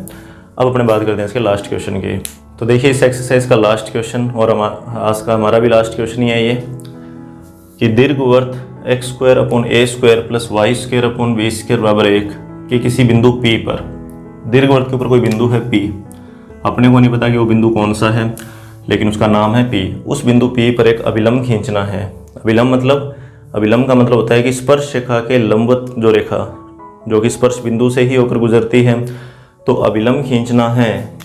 अब अपने बात करते हैं इसके लास्ट क्वेश्चन की। तो देखिए इस एक्सरसाइज का लास्ट क्वेश्चन और आज का हमारा भी लास्ट क्वेश्चन ही है ये, कि दीर्घवृत्त x² + a² + b² बराबर 1 कि किसी बिंदु P पर, दीर्घवृत्त के ऊपर कोई बिंदु है P, अपने को नहीं पता कि वो बिंदु कौन सा है, लेकिन उसका नाम है P। उस बिंदु P पर एक अभिलंब खींचना है। अभिलंब का मतलब होता है कि स्पर्श रेखा के लंबवत जो रेखा जो कि स्पर्श बिंदु से ही होकर गुजरती है, तो अभिलंब खींचना है।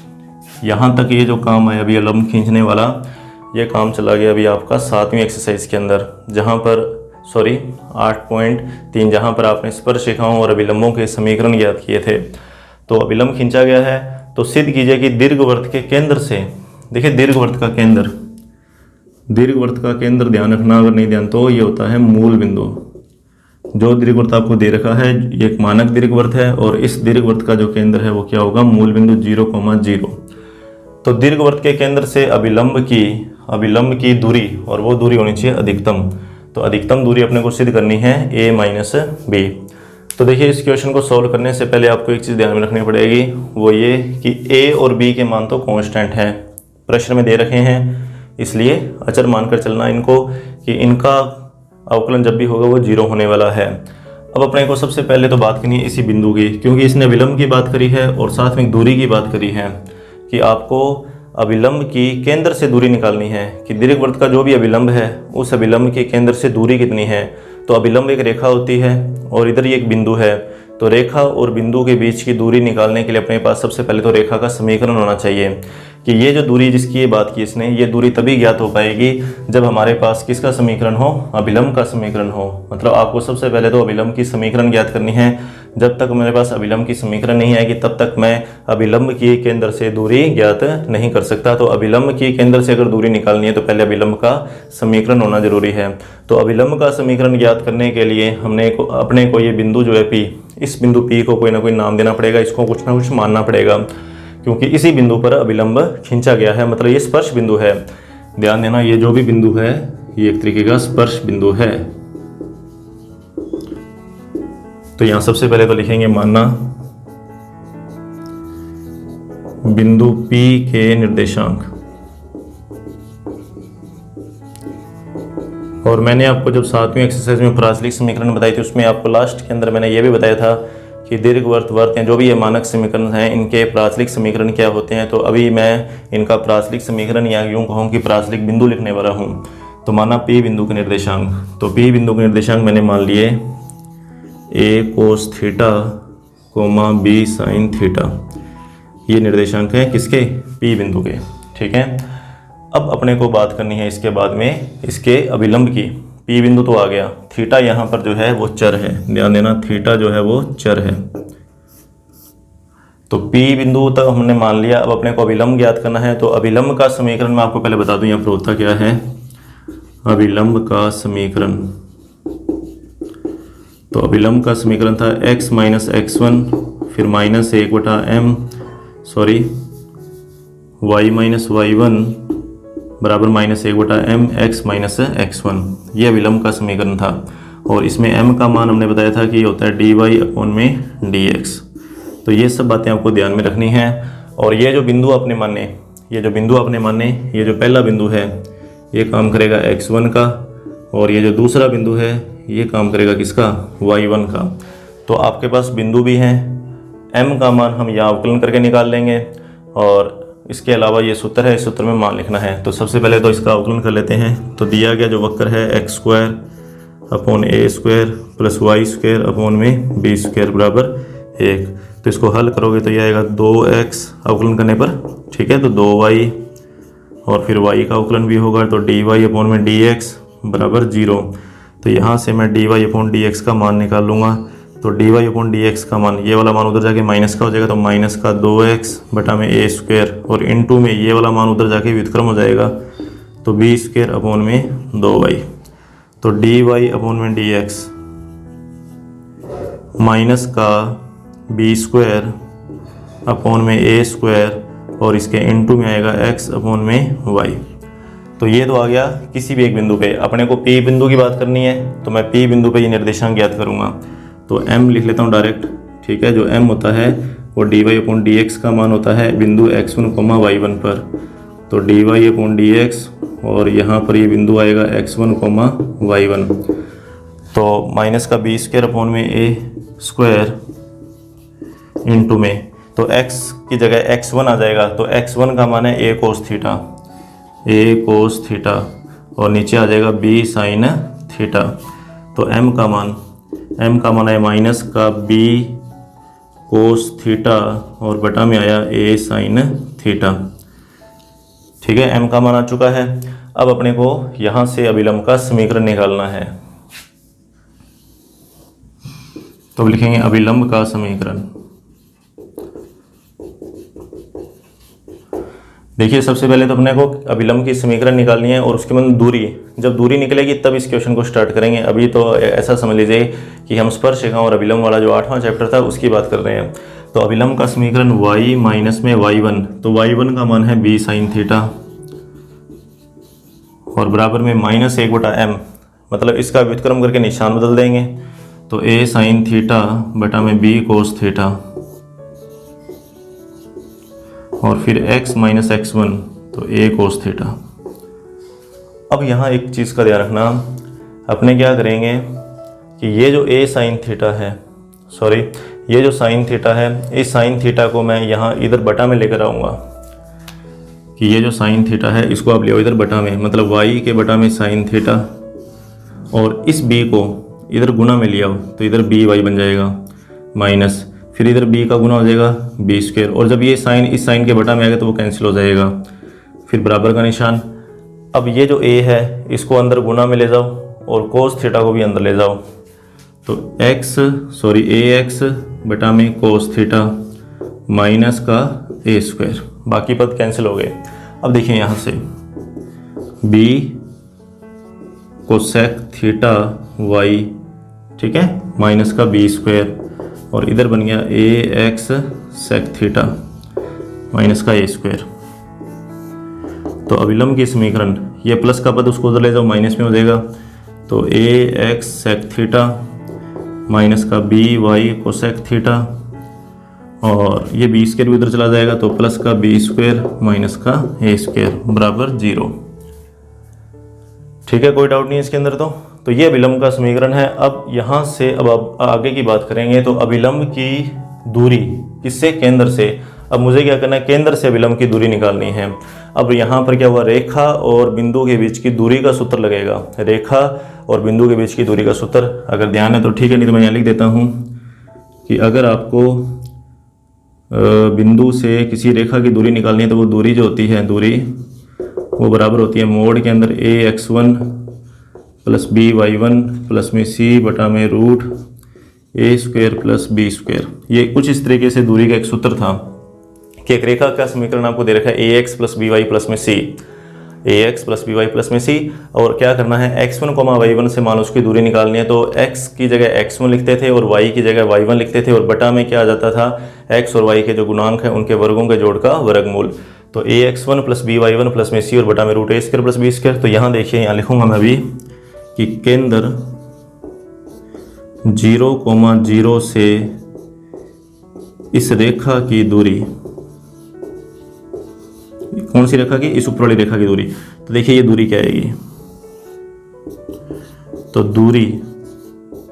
यहाँ तक ये जो काम है अभी अभिलंब खींचने वाला, ये काम चला गया अभी आपका 7वीं एक्सरसाइज के अंदर, 8.3, जहाँ पर आपने स्पर्श रेखाओं और अभिलंबों के समीकरण ज्ञात किए थे। तो अभिलंब खींचा गया है, तो सिद्ध कीजिए कि दीर्घवृत्त के केंद्र से, देखिए दीर्घवृत्त का केंद्र ध्यान रखना, अगर नहीं ध्यान तो ये होता है मूल बिंदु। जो दीर्घवृत्त आपको दे रखा है ये एक मानक दीर्घवृत्त है, और इस दीर्घवृत्त का जो केंद्र है वो क्या होगा, मूल बिंदु 0,0। तो दीर्घवृत्त के केंद्र से अभिलंब की दूरी, और वो दूरी होनी चाहिए अधिकतम। तो अधिकतम दूरी अपने को सिद्ध करनी है a - b। तो देखिए इस क्वेश्चन को सॉल्व करने से पहले आपको एक चीज़ ध्यान में रखनी पड़ेगी, वो ये कि a और b के मान तो कांस्टेंट हैं, प्रश्न में दे रखे हैं, इसलिए अचर मानकर चलना इनको, कि इनका अवकलन जब भी होगा वो 0 होने वाला है। अब अपने को सबसे पहले तो बात करनी है इसी बिंदु की, क्योंकि इसने अभिलंब की बात करी है और साथ में दूरी की बात करी है, कि आपको अभिलंब की केंद्र से दूरी निकालनी है, कि दीर्घवृत्त का जो भी अभिलंब है उस अभिलंब के केंद्र से दूरी कितनी है। तो अभिलंब एक रेखा होती है और इधर ये एक बिंदु है, तो रेखा और बिंदु के बीच की दूरी निकालने के लिए अपने पास सबसे पहले तो रेखा का समीकरण होना चाहिए, कि ये जो दूरी जिसकी ये बात की इसने, ये दूरी तभी ज्ञात हो पाएगी जब हमारे पास किसका समीकरण हो, अभिलंब का समीकरण हो। मतलब आपको सबसे पहले तो अभिलंब की समीकरण ज्ञात करनी है। जब तक मेरे पास अभिलंब की समीकरण नहीं आएगी तब तक मैं अभिलंब की केंद्र से दूरी ज्ञात नहीं कर सकता। तो अभिलंब की केंद्र से अगर दूरी निकालनी है तो पहले अभिलंब का समीकरण होना जरूरी है। तो अभिलंब का समीकरण ज्ञात करने के लिए अपने को ये बिंदु जो है P, इस बिंदु P को कोई ना कोई नाम देना पड़ेगा, इसको कुछ ना कुछ मानना पड़ेगा, क्योंकि इसी बिंदु पर अभिलंब खींचा गया है, मतलब ये स्पर्श बिंदु है। ध्यान देना, ये जो भी बिंदु है ये एक तरीके का स्पर्श बिंदु है। तो यहां सबसे पहले तो लिखेंगे मानना बिंदु P के निर्देशांक। और मैंने आपको जब 7वीं एक्सरसाइज में प्राचलिक समीकरण बताई थी, उसमें आपको लास्ट के अंदर मैंने ये भी बताया था कि दीर्घवृत्त, वर्त या जो भी ये मानक समीकरण हैं इनके प्राचलिक समीकरण क्या होते हैं। तो अभी मैं इनका प्राचलिक समीकरण या यूँ कहूँ कि प्राचलिक बिंदु लिखने वाला हूँ। तो माना P बिंदु के निर्देशांक, तो P बिंदु के निर्देशांक मैंने मान लिए a cos theta, b sin theta, ये निर्देशांक है किसके, P बिंदु के। ठीक है, अब अपने को बात करनी है इसके बाद में इसके अभिलंब की। P बिंदु तो आ गया, थीटा यहाँ पर जो है वो चर है, ध्यान देना थीटा जो है वो चर है। तो P बिंदु तक हमने मान लिया। अब अपने को अभिलंब ज्ञात करना है। तो अभिलंब का समीकरण मैं आपको पहले बता दूं यहाँ पर होता क्या है। अभिलंब का समीकरण, तो अभिलंब का समीकरण था x - x1 फिर -1/m y - y1 बराबर -1/m x - x1, ये अभिलंब का समीकरण था। और इसमें m का मान हमने बताया था कि ये होता है dy/dx। तो ये सब बातें आपको ध्यान में रखनी है। और ये जो बिंदु आपने माने, ये जो पहला बिंदु है ये काम करेगा x1 का, और ये जो दूसरा बिंदु है ये काम करेगा किसका, y1 का। तो आपके पास बिंदु भी हैं, m का मान हम यहाँ अवकलन करके निकाल लेंगे, और इसके अलावा ये सूत्र है, इस सूत्र में मान लिखना है। तो सबसे पहले तो इसका अवकलन कर लेते हैं। तो दिया गया जो वक्र है x² / a² + y² / b² बराबर 1। तो इसको हल करोगे तो ये आएगा 2x अवकलन करने पर, ठीक है, तो 2y, और फिर y का अवकलन भी होगा तो dy/dx बराबर 0। तो यहाँ से मैं dy/dx का मान निकाल लूँगा। तो dy/dx का मान, ये वाला मान उधर जाके माइनस का हो जाएगा, तो माइनस का 2x बटा में a², और इनटू में ये वाला मान उधर जाके व्युत्क्रम हो जाएगा, तो b² / 2y। तो dy/dx माइनस का b² अपॉन में ए स्क्वायर और इसके इनटू में आएगा x अपॉन में y। तो ये तो आ गया किसी भी एक बिंदु पे। अपने को P बिंदु की बात करनी है तो मैं P बिंदु पे ये निर्देशांक ज्ञात करूँगा। तो m लिख लेता हूँ डायरेक्ट, ठीक है। जो m होता है वो dy अपॉन dx का मान होता है बिंदु x1, y1 पर। तो dy अपॉन dx और यहाँ पर ये बिंदु आएगा x1, y1। तो माइनस का बी स्क्वायर अपॉन में ए स्क्वायर इंटू में, तो x की जगह x1 आ जाएगा। तो x1 का मान है a कोस थीटा और नीचे आ जाएगा b साइन थीटा। तो m का मान है माइनस का b कोस थीटा और बटा में आया a साइन थीटा, ठीक है। m का मान आ चुका है। अब अपने को यहाँ से अभिलंब का समीकरण निकालना है। तो अब लिखेंगे अभिलंब का समीकरण। देखिए सबसे पहले तो अपने को अभिलंब की समीकरण निकालनी है और उसके बाद दूरी। जब दूरी निकलेगी तब इस क्वेश्चन को स्टार्ट करेंगे। अभी तो ऐसा समझ लीजिए कि हम स्पर्शरेखा और अभिलंब वाला जो 8वां चैप्टर था उसकी बात कर रहे हैं। तो अभिलंब का समीकरण y माइनस में y1, तो y1 का मान है b साइन थीटा और बराबर में माइनस 1/m, मतलब इसका व्युत्क्रम करके निशान बदल देंगे। तो a साइन थीटा बटा में b कोस थीटा और फिर x माइनस x1, तो a कोस थीटा। अब यहाँ एक चीज़ का ध्यान रखना, अपने क्या करेंगे कि ये जो a साइन थीटा है, ये जो साइन थीटा है, इस साइन थीटा को मैं यहाँ इधर बटा में लेकर आऊँगा कि ये जो साइन थीटा है इसको आप ले आओ इधर बटा में, मतलब y के बटा में साइन थीटा और इस b को इधर गुना में ले आओ तो इधर b y बन जाएगा माइनस, फिर इधर b का गुना हो जाएगा b स्क्वायर और जब ये साइन इस साइन के बटा में आएगा तो वो कैंसिल हो जाएगा, फिर बराबर का निशान। अब ये जो a है इसको अंदर गुना में ले जाओ और कोस थीटा को भी अंदर ले जाओ, तो ax बटा में कोस थीटा माइनस का a स्क्वायर, बाकी पद कैंसिल हो गए। अब देखिए यहाँ से b कोसेक थीटा y, ठीक है, माइनस का b स्क्वायर और इधर बन गया ax सेक थीटा माइनस का a स्क्वायर। तो अभिलंब की समीकरण, ये प्लस का पद उसको उधर ले जाओ माइनस में हो जाएगा, तो ax सेक थीटा माइनस का by कोसेक थीटा और ये b स्क्वायर भी उधर चला जाएगा तो प्लस का b स्क्वायर माइनस का a स्क्वायर बराबर 0। ठीक है, कोई डाउट नहीं है इसके अंदर। तो ये अभिलंब का समीकरण है। अब यहाँ से अब आगे की बात करेंगे। तो अभिलंब की दूरी किससे, केंद्र से। अब मुझे क्या करना है, केंद्र से अभिलंब की दूरी निकालनी है। अब यहाँ पर क्या हुआ, रेखा और बिंदु के बीच की दूरी का सूत्र लगेगा। रेखा और बिंदु के बीच की दूरी का सूत्र अगर ध्यान है तो ठीक है, नहीं तो मैं यहाँ लिख देता हूँ कि अगर आपको बिंदु से किसी रेखा की दूरी निकालनी है तो वो दूरी जो होती है, दूरी वो बराबर होती है मोड के अंदर ax1 प्लस by1 प्लस में c बटा में root a square plus b square. ये कुछ इस तरीके से दूरी का एक सूत्र था कि एक रेखा का समीकरण आपको दे रखा है ax प्लस by प्लस में c, ax plus by plus में c, और क्या करना है x1 y1 से मान उसकी दूरी निकालनी है। तो x की जगह x1 लिखते थे और y की जगह y1 लिखते थे और बटा में क्या आ जाता था, x और y के जो गुणांक है उनके वर्गों के जोड़ का वर्गमूल। तो ax1 प्लस by1 प्लस में c और बटा में root a square plus b square. तो यहाँ देखिए, यहाँ लिखूंगा मैं अभी कि केंद्र 0,0 से इस रेखा की दूरी, कौन सी रेखा की, इस ऊपर वाली रेखा की दूरी। तो देखिए ये दूरी क्या आएगी, तो दूरी,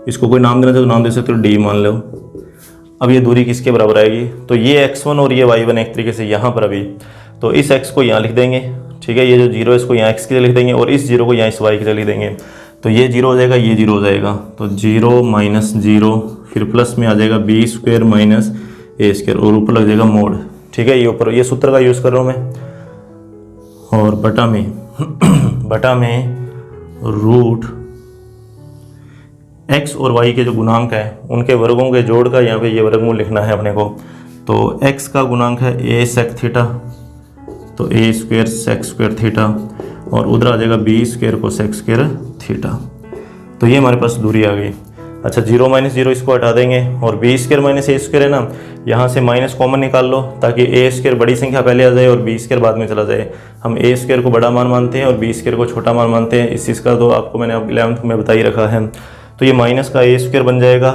इसको कोई नाम देना चाहे तो नाम दे सकते हो, d मान लो। अब ये दूरी किसके बराबर आएगी, तो ये x1 और ये y1 एक तरीके से यहाँ पर, अभी तो इस x को यहाँ लिख देंगे, ठीक है, ये जो 0 है इसको यहाँ x की जगह लिख देंगे और इस 0 को यहाँ इस y की जगह लिख देंगे। तो ये 0 हो जाएगा, ये 0 हो जाएगा, तो 0 माइनस 0, फिर प्लस में आ जाएगा b square minus a square और ऊपर लग जाएगा मोड। ठीक है, ये ऊपर ये सूत्र का यूज़ कर रहा हूँ मैं, और बटा में रूट x और y के जो गुणांक है उनके वर्गों के जोड़ का यहाँ पे ये वर्गमूल लिखना है अपने को। तो x का गुणांक है a सेक थीटा, तो a square sec square theta और उधर आ जाएगा b स्क्वायर को सेक स्क्वायर थीटा। तो ये हमारे पास दूरी आ गई। अच्छा, 0 माइनस 0 इसको हटा देंगे और बी स्क्वायर माइनस ए स्क्वायर है ना, यहाँ से माइनस कॉमन निकाल लो ताकि ए स्क्वायर बड़ी संख्या पहले आ जाए और बी स्क्वायर बाद में चला जाए। हम ए स्क्वायर को बड़ा मान मानते हैं और बी स्क्वायर को छोटा मान मानते हैं। इस चीज़ का तो आपको मैंने 11th में बता ही रखा है। तो ये माइनस का ए स्क्वायर बन जाएगा,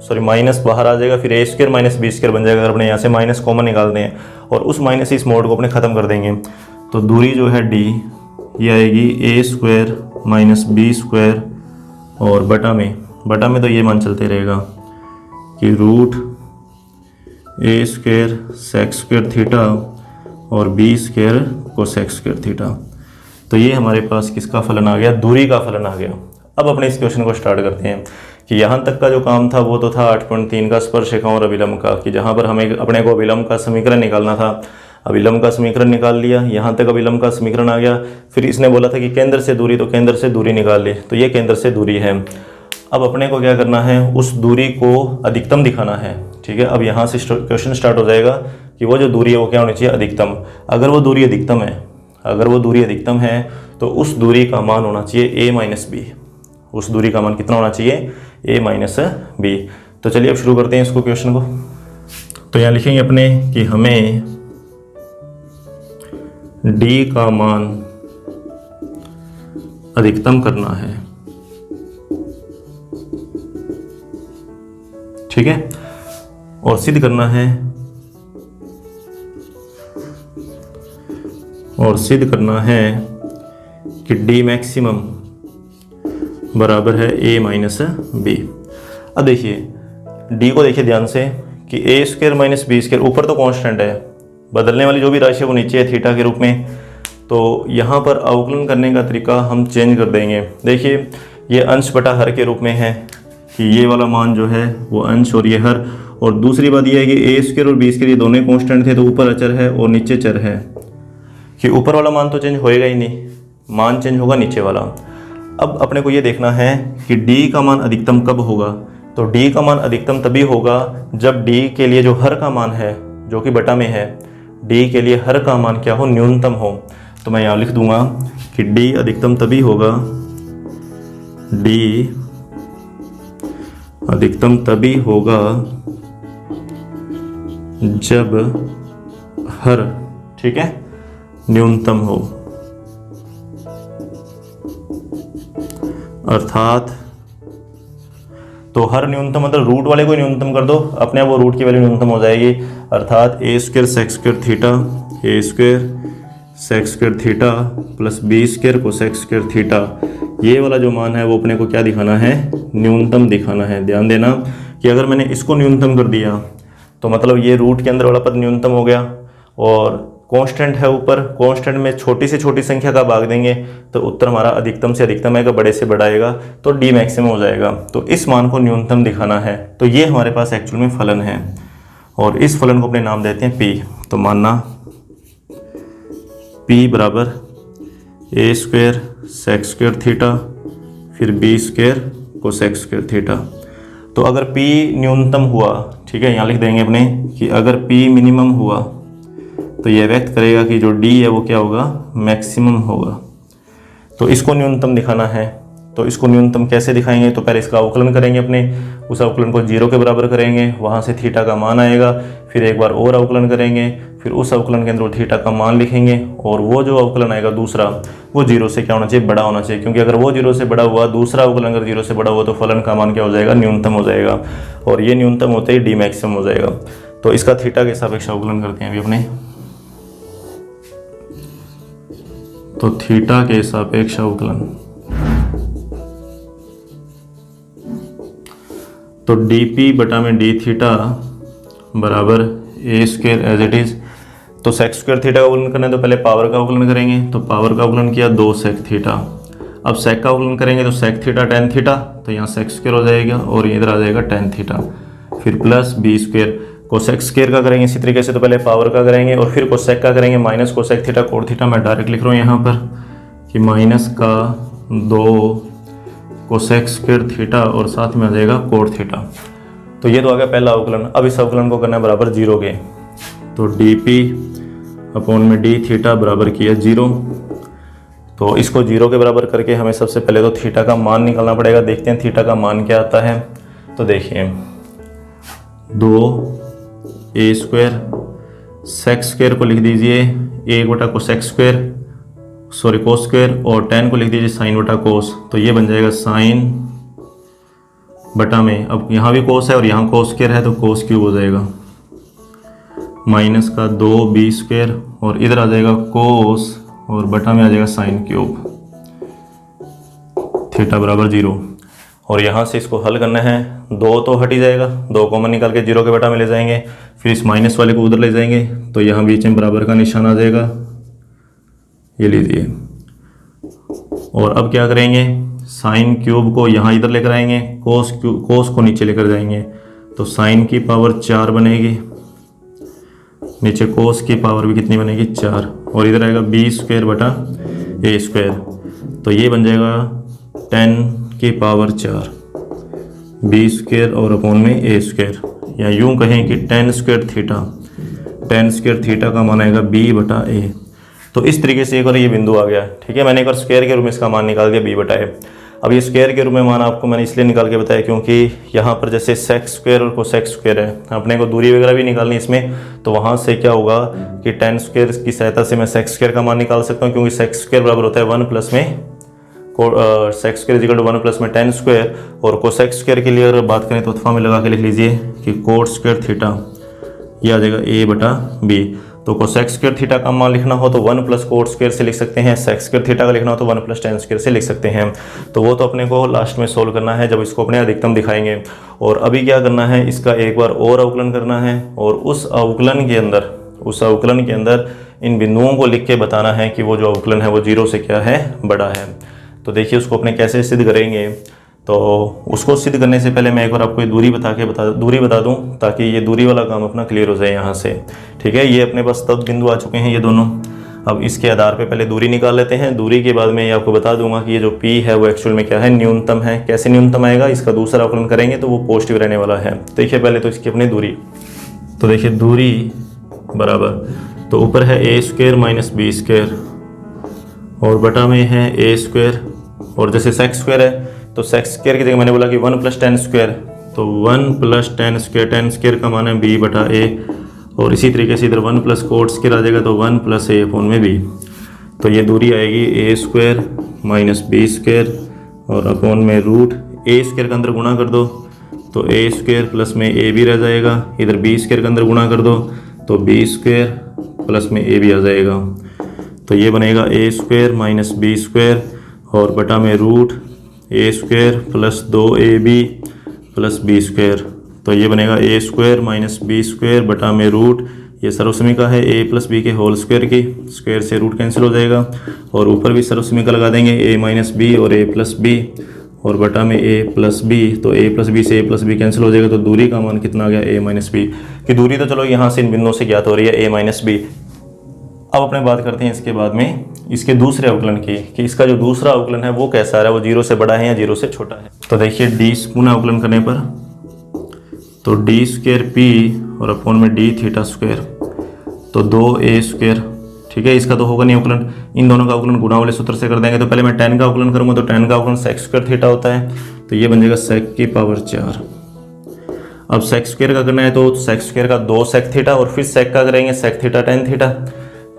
सॉरी माइनस बाहर आ जाएगा, फिर ए स्क्वायर माइनस बी स्क्वायर बन जाएगा अगर अपने यहाँ से माइनस कॉमन निकाल दें और उस माइनस से इस मोड को अपने ख़त्म कर देंगे। तो दूरी जो है डी ये आएगी A square minus B square और बटा में तो ये मान चलते रहेगा कि root A square sec square theta और B square cosec square theta. तो ये हमारे पास किसका फलन आ गया, दूरी का फलन आ गया। अब अपने इस क्वेश्चन को स्टार्ट करते हैं कि यहाँ तक का जो काम था वो तो था 8.3 का स्पर्शरेखाओं और अभिलंब का, कि जहाँ पर हमें अपने को अभिलंब का समीकरण निकालना था। अभिलंब का समीकरण निकाल लिया, यहाँ तक अभिलंब का समीकरण आ गया। फिर इसने बोला था कि केंद्र से दूरी, तो केंद्र से दूरी निकाल ली, तो ये केंद्र से दूरी है। अब अपने को क्या करना है, उस दूरी को अधिकतम दिखाना है। ठीक है, अब यहाँ से क्वेश्चन स्टार्ट हो जाएगा कि वो जो दूरी है वो क्या होनी चाहिए, अधिकतम। अगर वो दूरी अधिकतम है तो उस दूरी का मान होना चाहिए a माइनस बी। उस दूरी का मान कितना होना चाहिए, a माइनस बी। तो चलिए अब शुरू करते हैं इसको, क्वेश्चन को। तो यहाँ लिखेंगे अपने कि हमें d का मान अधिकतम करना है। ठीक है, और सिद्ध करना है कि d मैक्सिमम बराबर है a माइनस बी। अब देखिए d को देखिए ध्यान से कि a square minus B square, ऊपर तो कांस्टेंट है, बदलने वाली जो भी राशि है वो नीचे है थीटा के रूप में। तो यहाँ पर अवकलन करने का तरीका हम चेंज कर देंगे। देखिए ये अंश बटा हर के रूप में है कि ये वाला मान जो है वो अंश और ये हर। और दूसरी बात ये है कि ए स्क्वायर और बी स्क्वायर ये दोनों कांस्टेंट थे, तो ऊपर अचर है और नीचे चर है, कि ऊपर वाला मान तो चेंज होएगा ही नहीं, मान चेंज होगा नीचे वाला। अब अपने को ये देखना है कि d का मान अधिकतम कब होगा। तो d का मान अधिकतम तभी होगा जब d के लिए जो हर का मान है, जो कि बटा में है, d के लिए हर का मान क्या हो, न्यूनतम हो। तो मैं यहाँ लिख दूंगा कि d अधिकतम तभी होगा, d अधिकतम तभी होगा जब हर, ठीक है, न्यूनतम हो। अर्थात तो हर न्यूनतम मतलब रूट वाले को न्यूनतम कर दो, अपने आप वो रूट की वैल्यू न्यूनतम हो जाएगी। अर्थात A square sec square theta, A square sec square theta plus B square cosec square theta, ये वाला जो मान है वो अपने को क्या दिखाना है, न्यूनतम दिखाना है। ध्यान देना कि अगर मैंने इसको न्यूनतम कर दिया तो मतलब ये रूट के अंदर वाला पद न्यूनतम हो गया, और कांस्टेंट है ऊपर, कांस्टेंट में छोटी से छोटी संख्या का भाग देंगे तो उत्तर हमारा अधिकतम से अधिकतम आएगा, बड़े से बड़ा आएगा, तो डी मैक्सिमम हो जाएगा। तो इस मान को न्यूनतम दिखाना है। तो ये हमारे पास एक्चुअल में फलन है और इस फलन को अपने नाम देते हैं पी। तो मानना पी बराबर A square sec square theta फिर B square cosec square theta. तो अगर p न्यूनतम हुआ, ठीक है, यहाँ लिख देंगे अपने कि अगर p मिनिमम हुआ तो यह व्यक्त करेगा कि जो d है वो क्या होगा, मैक्सिमम होगा। तो इसको न्यूनतम दिखाना है। तो इसको न्यूनतम कैसे दिखाएंगे, तो पहले इसका अवकलन करेंगे अपने, उस अवकलन को 0 के बराबर करेंगे, वहाँ से थीटा का मान आएगा, फिर एक बार और अवकलन करेंगे, फिर उस अवकलन के अंदर थीटा का मान लिखेंगे, और वो जो अवकलन आएगा दूसरा वो 0 से क्या होना चाहिए, बड़ा होना चाहिए, क्योंकि अगर वो 0 से बड़ा हुआ, दूसरा अवकलन अगर 0 से बड़ा हुआ तो फलन का मान क्या हो जाएगा, न्यूनतम हो जाएगा, और ये न्यूनतम होते ही डी मैक्सिमम हो जाएगा। तो इसका थीटा के सापेक्ष अवकलन करते हैं अभी अपने। तो थीटा के सापेक्ष अवकलन, तो dp बटा में d थीटा बराबर A square as it is. तो सेक स्क्वायर थीटा का अवकलन करना है तो पहले पावर का अवकलन करेंगे, तो पावर का अवकलन किया 2 सेक थीटा। अब सेक का अवकलन करेंगे तो सेक थीटा टेन थीटा, तो यहाँ सेक स्क्वायर हो जाएगा और इधर आ जाएगा टेन थीटा, फिर plus B square. Cosec square का करेंगे इसी तरीके से, तो पहले पावर का करेंगे और फिर कोसेक का करेंगे, minus cosec theta cot theta. मैं डायरेक्ट लिख रहा हूँ यहाँ पर कि माइनस का 2 कोसेक स्क्वायर थीटा और साथ में आ जाएगा कोट थीटा। तो ये तो आ गया पहला अवकलन। अब इस अवकलन को करना है बराबर 0 के, तो डी पी अपॉन में डी थीटा बराबर किया 0। तो इसको 0 के बराबर करके हमें सबसे पहले तो थीटा का मान निकालना पड़ेगा। देखते हैं थीटा का मान क्या आता है। तो देखिए 2a² सेक स्क्वायर को लिख दीजिए 1/cos² सॉरी कोस स्क्वायर, और tan को लिख दीजिए sin/cos। तो ये बन जाएगा sin बटा में, अब यहाँ भी कोस है और यहाँ कोस स्क्वायर है तो कोस क्यूब हो जाएगा, माइनस का 2b² और इधर आ जाएगा कोस और बटा में आ जाएगा साइन क्यूब, थीटा बराबर 0। और यहाँ से इसको हल करना है, 2 तो हट ही जाएगा, 2 कॉमन निकाल के 0 के बटा में ले जाएंगे, फिर इस माइनस वाले को उधर ले जाएंगे तो यहाँ बीच में बराबर का निशान आ जाएगा, ये लीजिए। और अब क्या करेंगे, साइन क्यूब को यहाँ इधर लेकर आएंगे, कोस को नीचे लेकर जाएंगे तो साइन की पावर 4 बनेगी, नीचे कोस की पावर भी कितनी बनेगी 4, और इधर आएगा b² बटा a²। तो ये बन जाएगा 10 की पावर 4 b² और अपॉन में a², या यूं कहें कि tan² थीटा का मान आएगा b/a। तो इस तरीके से एक बार ये बिंदु आ गया, ठीक है। मैंने एक बार स्क्वायर के रूप में इसका मान निकाल दिया b/a। अब ये स्क्वायर के रूप में मान आपको मैंने इसलिए निकाल के बताया क्योंकि यहाँ पर जैसे सेक स्क्वायर और कोसेक स्क्वायर है, अपने को दूरी वगैरह भी निकालनी इसमें, तो वहाँ से क्या होगा कि tan² की सहायता से मैं सेक स्क्वायर का मान निकाल सकता हूँ, क्योंकि सेक स्क्वायर बराबर होता है 1 प्लस में sec square equal to 1 plus में tan²। और कोसेक स्क्वायर के लिए अगर बात करें तो अथवा में लगा के लिख लीजिए कि cot² थीटा, ये आ जाएगा a/b। तो कोसेक² थीटा का मान लिखना हो तो 1 प्लस cot² से लिख सकते हैं, सेक² थीटा का लिखना हो तो 1 प्लस tan² से लिख सकते हैं। तो वो तो अपने को लास्ट में सोल्व करना है जब इसको अपने अधिकतम दिखाएंगे। और अभी क्या करना है, इसका एक बार और अवकलन करना है, और उस अवकलन के अंदर इन बिंदुओं को लिख के बताना है कि वो जो अवकलन है वो 0 से क्या है, बड़ा है। तो देखिए उसको अपने कैसे सिद्ध करेंगे। तो उसको सिद्ध करने से पहले मैं एक बार आपको दूरी बता दूं ताकि ये दूरी वाला काम अपना क्लियर हो जाए यहाँ से, ठीक है। ये अपने पास तब बिंदु आ चुके हैं ये दोनों। अब इसके आधार पे पहले दूरी निकाल लेते हैं। दूरी के बाद में ये आपको बता दूंगा कि ये जो p है वो एक्चुअल में क्या है, न्यूनतम है। कैसे न्यूनतम आएगा, इसका दूसरा अवकलन करेंगे तो वो पॉजिटिव रहने वाला है। देखिए पहले तो इसकी अपनी दूरी, तो देखिए दूरी बराबर, तो ऊपर है a² माइनस b² और बटा में है a², और जैसे सेक स्क्वायर है तो सेक स्क्वायर की जगह मैंने बोला कि 1 प्लस tan², तो 1 प्लस tan² का मान है b/a, और इसी तरीके से इधर 1 प्लस cot² आ जाएगा तो 1 प्लस a अपॉन में b। तो ये दूरी आएगी a² माइनस b² और अपॉन में रूट a² का अंदर गुणा कर दो तो a² प्लस में a भी रह जाएगा, इधर b² के अंदर गुणा कर दो तो b² प्लस में a भी आ जाएगा। तो ये बनेगा a² माइनस b² और बटा में root a² plus 2ab plus b²। तो ये बनेगा a² माइनस b² बटा में रूट, ये सर्वसमीका है a प्लस b के होल स्क्वायर की, स्क्वायर से रूट कैंसिल हो जाएगा, और ऊपर भी सर्वसमीका लगा देंगे a माइनस b और a प्लस b और बटा में a प्लस b। तो a प्लस b से a प्लस b कैंसिल हो जाएगा, तो दूरी का मान कितना आ गया, a माइनस b की दूरी। तो चलो यहाँ से इन बिंदुओं से ज्ञात हो रही है a माइनस b। अब अपने बात करते हैं इसके बाद में इसके दूसरे अवकलन की, कि इसका जो दूसरा अवकलन है वो कैसा आ रहा है, वो 0 से बड़ा है या 0 से छोटा है। तो देखिए d पुनः अवकलन करने पर तो d² और अपॉन में d², तो 2a², ठीक है। इसका तो होगा नहीं अवकलन, इन दोनों का अवकलन गुणा वाले सूत्र से कर देंगे। तो पहले मैं tan का अवकलन करूंगा तो tan का अवकलन sec² थीटा होता है, तो ये बन जाएगा sec की पावर 4। अब sec² का करना है तो sec² का 2 sec थीटा और फिर sec का करेंगे sec थीटा tan थीटा।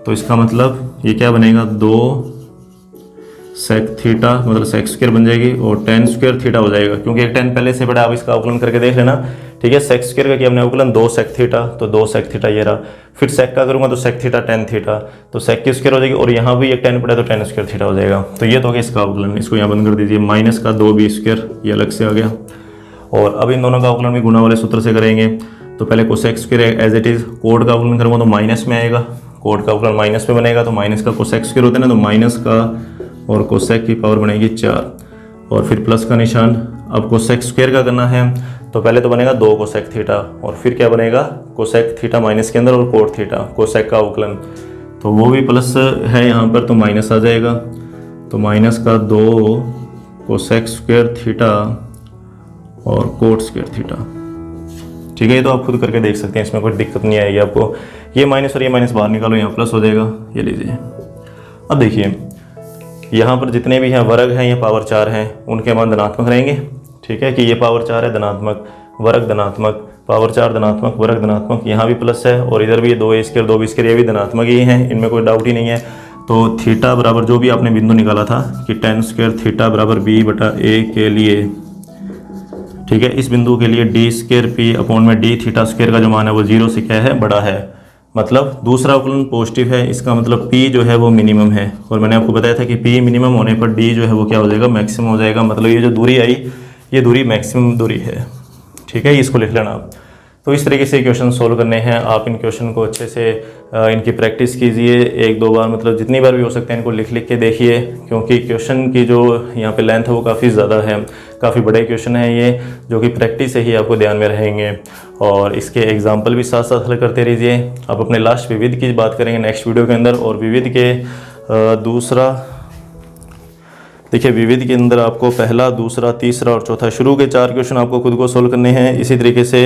तो इसका मतलब ये क्या बनेगा, 2 sec थीटा मतलब sec² बन जाएगी और tan² थीटा हो जाएगा, क्योंकि एक tan पहले से बड़ा। आप इसका अवकलन करके देख लेना, ठीक है। sec² का किया हमने अवकलन 2 sec थीटा, तो 2 sec थीटा ये रहा। फिर sec का करूंगा तो sec थीटा tan थीटा, तो sec की स्क्वायर हो जाएगी, और यहाँ भी एक tan पड़ा तो tan² थीटा हो जाएगा। तो ये तो हो गया इसका अवकलन, इसको यहाँ बंद कर दीजिए। माइनस का 2b², ये अलग से आ गया। और अब इन दोनों का अवकलन भी गुणा वाले सूत्र से करेंगे। तो पहले cosec² as it is, code का अवकलन करूँगा तो माइनस में आएगा, कोड का अवकलन माइनस में बनेगा, तो माइनस का cosec² होता है ना, तो माइनस का और cosec की पावर बनेगी 4 और फिर प्लस का निशान। अब cosec² का करना है तो पहले तो बनेगा 2 cosec थीटा और फिर क्या बनेगा cosec थीटा माइनस के अंदर और cot थीटा, cosec का अवकलन, तो वो भी प्लस है यहाँ पर तो माइनस आ जाएगा। तो माइनस का 2 cosec² थीटा और cot² थीटा, ठीक है। ये तो आप खुद करके देख सकते हैं, इसमें कोई दिक्कत नहीं आएगी आपको। ये माइनस और ये माइनस बाहर निकालो, यहाँ प्लस हो जाएगा, ये लीजिए। अब देखिए यहाँ पर जितने भी हैं वर्ग हैं या पावर 4 हैं उनके मान धनात्मक रहेंगे। ठीक है कि ये पावर 4 है धनात्मक, वर्ग धनात्मक, पावर 4 धनात्मक, वर्ग धनात्मक, यहाँ भी प्लस है और इधर भी ये 2a² 2b² ये भी धनात्मक ही हैं, इनमें कोई डाउट ही नहीं है। तो थीटा बराबर जो भी आपने बिंदु निकाला था कि tan² थीटा बराबर b/a के लिए, ठीक है, इस बिंदु के लिए d²p/d θ² का जो मान है वो 0 से क्या है, बड़ा है। मतलब दूसरा अवकलन पॉजिटिव है, इसका मतलब p जो है वो मिनिमम है। और मैंने आपको बताया था कि p मिनिमम होने पर d जो है वो क्या हो जाएगा, मैक्सिमम हो जाएगा। मतलब ये जो दूरी आई ये दूरी मैक्सिमम दूरी है। ठीक है, इसको लिख लेना आप। तो इस तरीके से क्वेश्चन सोल्व करने हैं। आप इन क्वेश्चन को अच्छे से इनकी प्रैक्टिस कीजिए 1-2 बार, मतलब जितनी बार भी हो सकते हैं इनको लिख लिख के देखिए, क्योंकि क्वेश्चन की जो यहाँ पे लेंथ है वो काफ़ी ज़्यादा है, काफ़ी बड़े क्वेश्चन है ये, जो कि प्रैक्टिस से ही आपको ध्यान में रहेंगे। और इसके एग्जाम्पल भी साथ साथ हल करते रहिए। अब अपने लास्ट विविध की बात करेंगे नेक्स्ट वीडियो के अंदर। और विविध के दूसरा देखिए, विविध के अंदर आपको पहला, दूसरा, तीसरा और चौथा, शुरू के 4 क्वेश्चन आपको खुद को सोल्व करने हैं। इसी तरीके से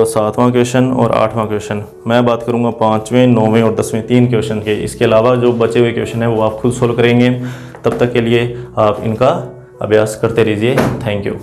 7वां क्वेश्चन और 8वां क्वेश्चन मैं बात करूंगा 5वें, 9वें और 10वें 3 क्वेश्चन के। इसके अलावा जो बचे हुए क्वेश्चन हैं वो आप खुद सोल्व करेंगे। तब तक के लिए आप इनका अभ्यास करते रहिए। Thank you.